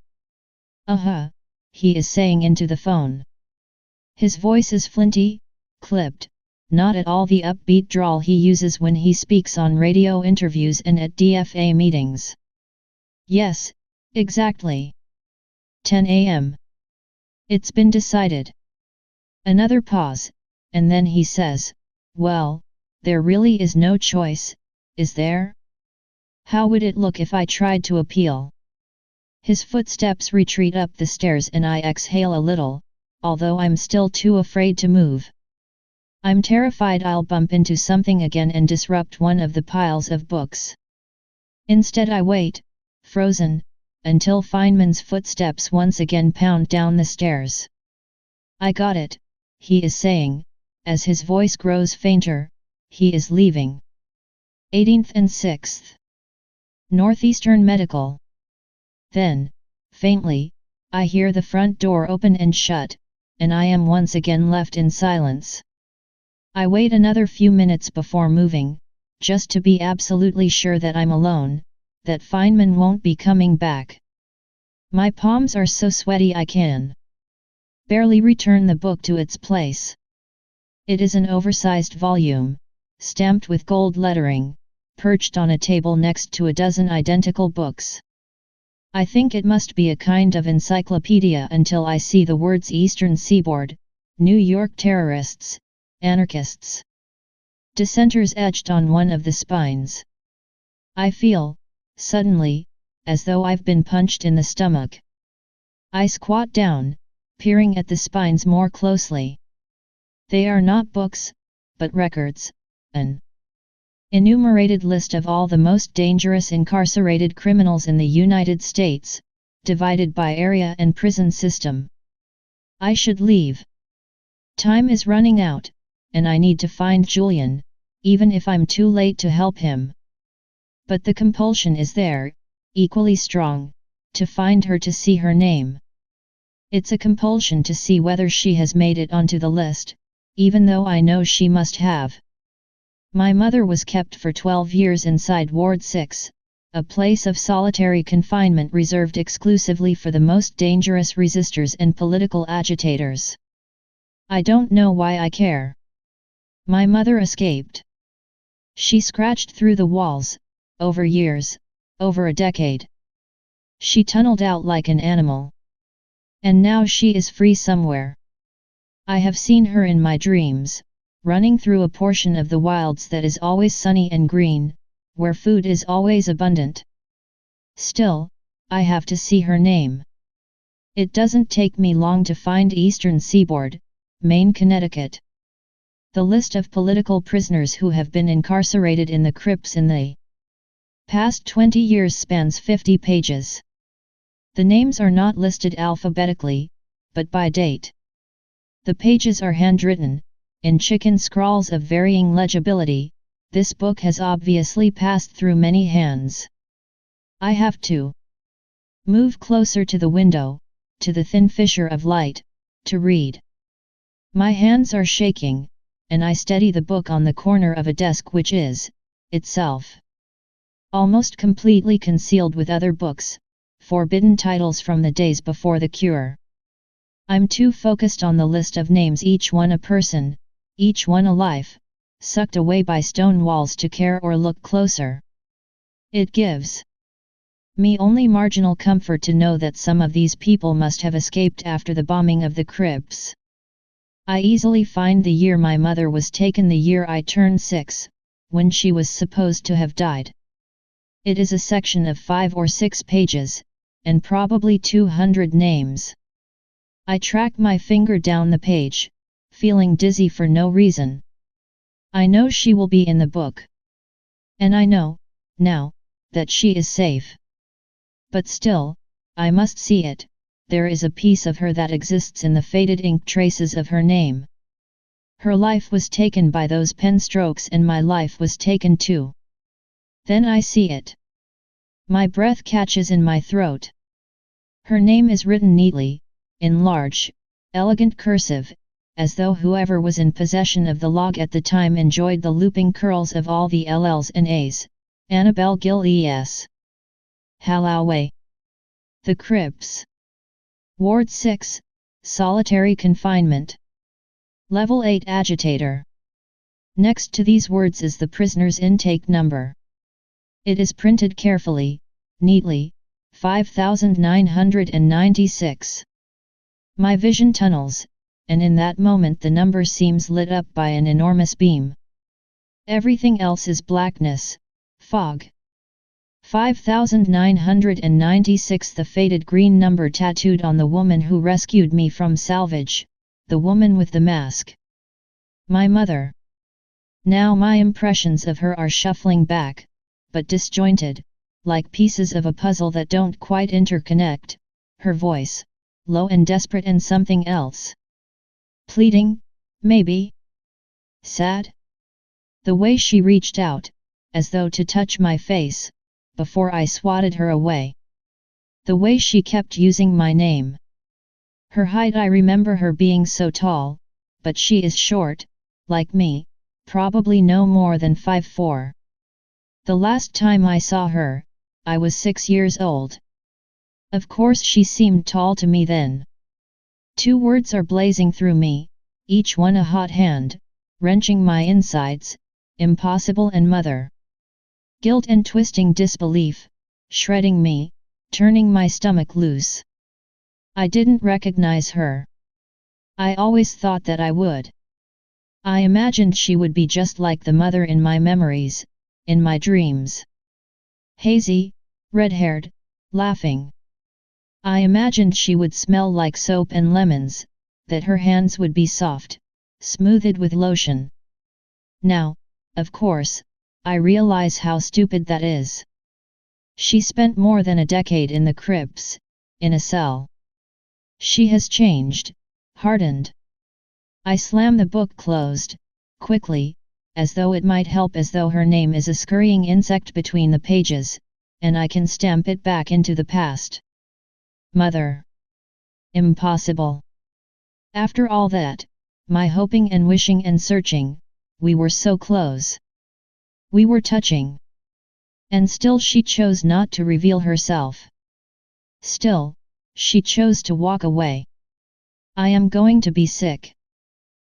He is saying into the phone. His voice is flinty, clipped, not at all the upbeat drawl he uses when he speaks on radio interviews and at DFA meetings. "Yes, exactly. 10 a.m. It's been decided." Another pause, and then he says, "Well, there really is no choice, is there? How would it look if I tried to appeal?" His footsteps retreat up the stairs and I exhale a little, although I'm still too afraid to move. I'm terrified I'll bump into something again and disrupt one of the piles of books. Instead I wait, frozen, until Feynman's footsteps once again pound down the stairs. "I got it," he is saying, as his voice grows fainter. He is leaving. 18th and 6th. Northeastern Medical. Then, faintly, I hear the front door open and shut, and I am once again left in silence. I wait another few minutes before moving, just to be absolutely sure that I'm alone, that Feynman won't be coming back. My palms are so sweaty I can barely return the book to its place. It is an oversized volume, stamped with gold lettering, perched on a table next to a dozen identical books. I think it must be a kind of encyclopedia until I see the words Eastern Seaboard, New York terrorists, anarchists, dissenters etched on one of the spines. I feel, suddenly, as though I've been punched in the stomach. I squat down, peering at the spines more closely. They are not books, but records, an enumerated list of all the most dangerous incarcerated criminals in the United States, divided by area and prison system. I should leave. Time is running out, and I need to find Julian, even if I'm too late to help him. But the compulsion is there, equally strong, to find her, to see her name. It's a compulsion to see whether she has made it onto the list, even though I know she must have. My mother was kept for 12 years inside Ward 6, a place of solitary confinement reserved exclusively for the most dangerous resistors and political agitators. I don't know why I care. My mother escaped. She scratched through the walls, over years, over a decade. She tunneled out like an animal. And now she is free somewhere. I have seen her in my dreams, running through a portion of the wilds that is always sunny and green, where food is always abundant. Still, I have to see her name. It doesn't take me long to find Eastern Seaboard, Maine, Connecticut. The list of political prisoners who have been incarcerated in the crypts in the past 20 years spans 50 pages. The names are not listed alphabetically, but by date. The pages are handwritten, in chicken scrawls of varying legibility. This book has obviously passed through many hands. I have to move closer to the window, to the thin fissure of light, to read. My hands are shaking, and I steady the book on the corner of a desk which is, itself, almost completely concealed with other books, forbidden titles from the days before the cure. I'm too focused on the list of names, each one a person, each one a life, sucked away by stone walls, to care or look closer. It gives me only marginal comfort to know that some of these people must have escaped after the bombing of the crypts. I easily find the year my mother was taken, the year I turned 6, when she was supposed to have died. It is a section of 5 or 6 pages, and probably 200 names. I track my finger down the page, feeling dizzy for no reason. I know she will be in the book. And I know, now, that she is safe. But still, I must see it. There is a piece of her that exists in the faded ink traces of her name. Her life was taken by those pen strokes, and my life was taken too. Then I see it. My breath catches in my throat. Her name is written neatly, in large, elegant cursive, as though whoever was in possession of the log at the time enjoyed the looping curls of all the LLs and As. Annabelle Gill E.S. Halloway. The Crypts. Ward 6, Solitary Confinement. Level 8 Agitator. Next to these words is the prisoner's intake number. It is printed carefully, neatly, 5996. My vision tunnels, and in that moment the number seems lit up by an enormous beam. Everything else is blackness, fog. 5996, the faded green number tattooed on the woman who rescued me from salvage, the woman with the mask. My mother. Now my impressions of her are shuffling back, but disjointed, like pieces of a puzzle that don't quite interconnect. Her voice, low and desperate, and something else. Pleading, maybe? Sad? The way she reached out, as though to touch my face, before I swatted her away. The way she kept using my name. Her height, I remember her being so tall, but she is short, like me, probably no more than 5'4". The last time I saw her, I was 6 years old. Of course she seemed tall to me then. 2 words are blazing through me, each one a hot hand, wrenching my insides: impossible and mother. Guilt and twisting disbelief, shredding me, turning my stomach loose. I didn't recognize her. I always thought that I would. I imagined she would be just like the mother in my memories, in my dreams. Hazy, red-haired, laughing. I imagined she would smell like soap and lemons, that her hands would be soft, smoothed with lotion. Now, of course, I realize how stupid that is. She spent more than a decade in the crypts, in a cell. She has changed, hardened. I slam the book closed, quickly, as though it might help, as though her name is a scurrying insect between the pages, and I can stamp it back into the past. Mother. Impossible. After all that, my hoping and wishing and searching, we were so close. We were touching. And still she chose not to reveal herself. Still, she chose to walk away. I am going to be sick.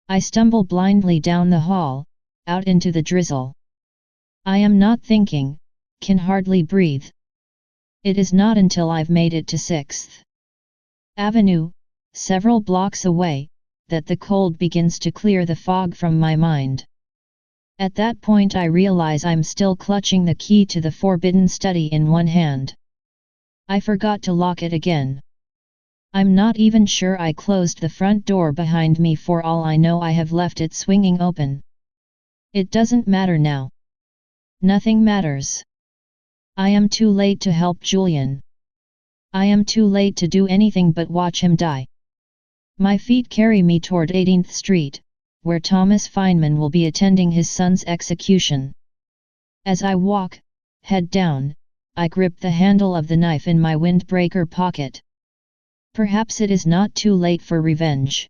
I stumble blindly down the hall, out into the drizzle. I am not thinking, can hardly breathe. It is not until I've made it to 6th Avenue, several blocks away, that the cold begins to clear the fog from my mind. At that point I realize I'm still clutching the key to the forbidden study in one hand. I forgot to lock it again. I'm not even sure I closed the front door behind me. For all I know, I have left it swinging open. It doesn't matter now. Nothing matters. I am too late to help Julian. I am too late to do anything but watch him die. My feet carry me toward 18th Street, where Thomas Feynman will be attending his son's execution. As I walk, head down, I grip the handle of the knife in my windbreaker pocket. Perhaps it is not too late for revenge.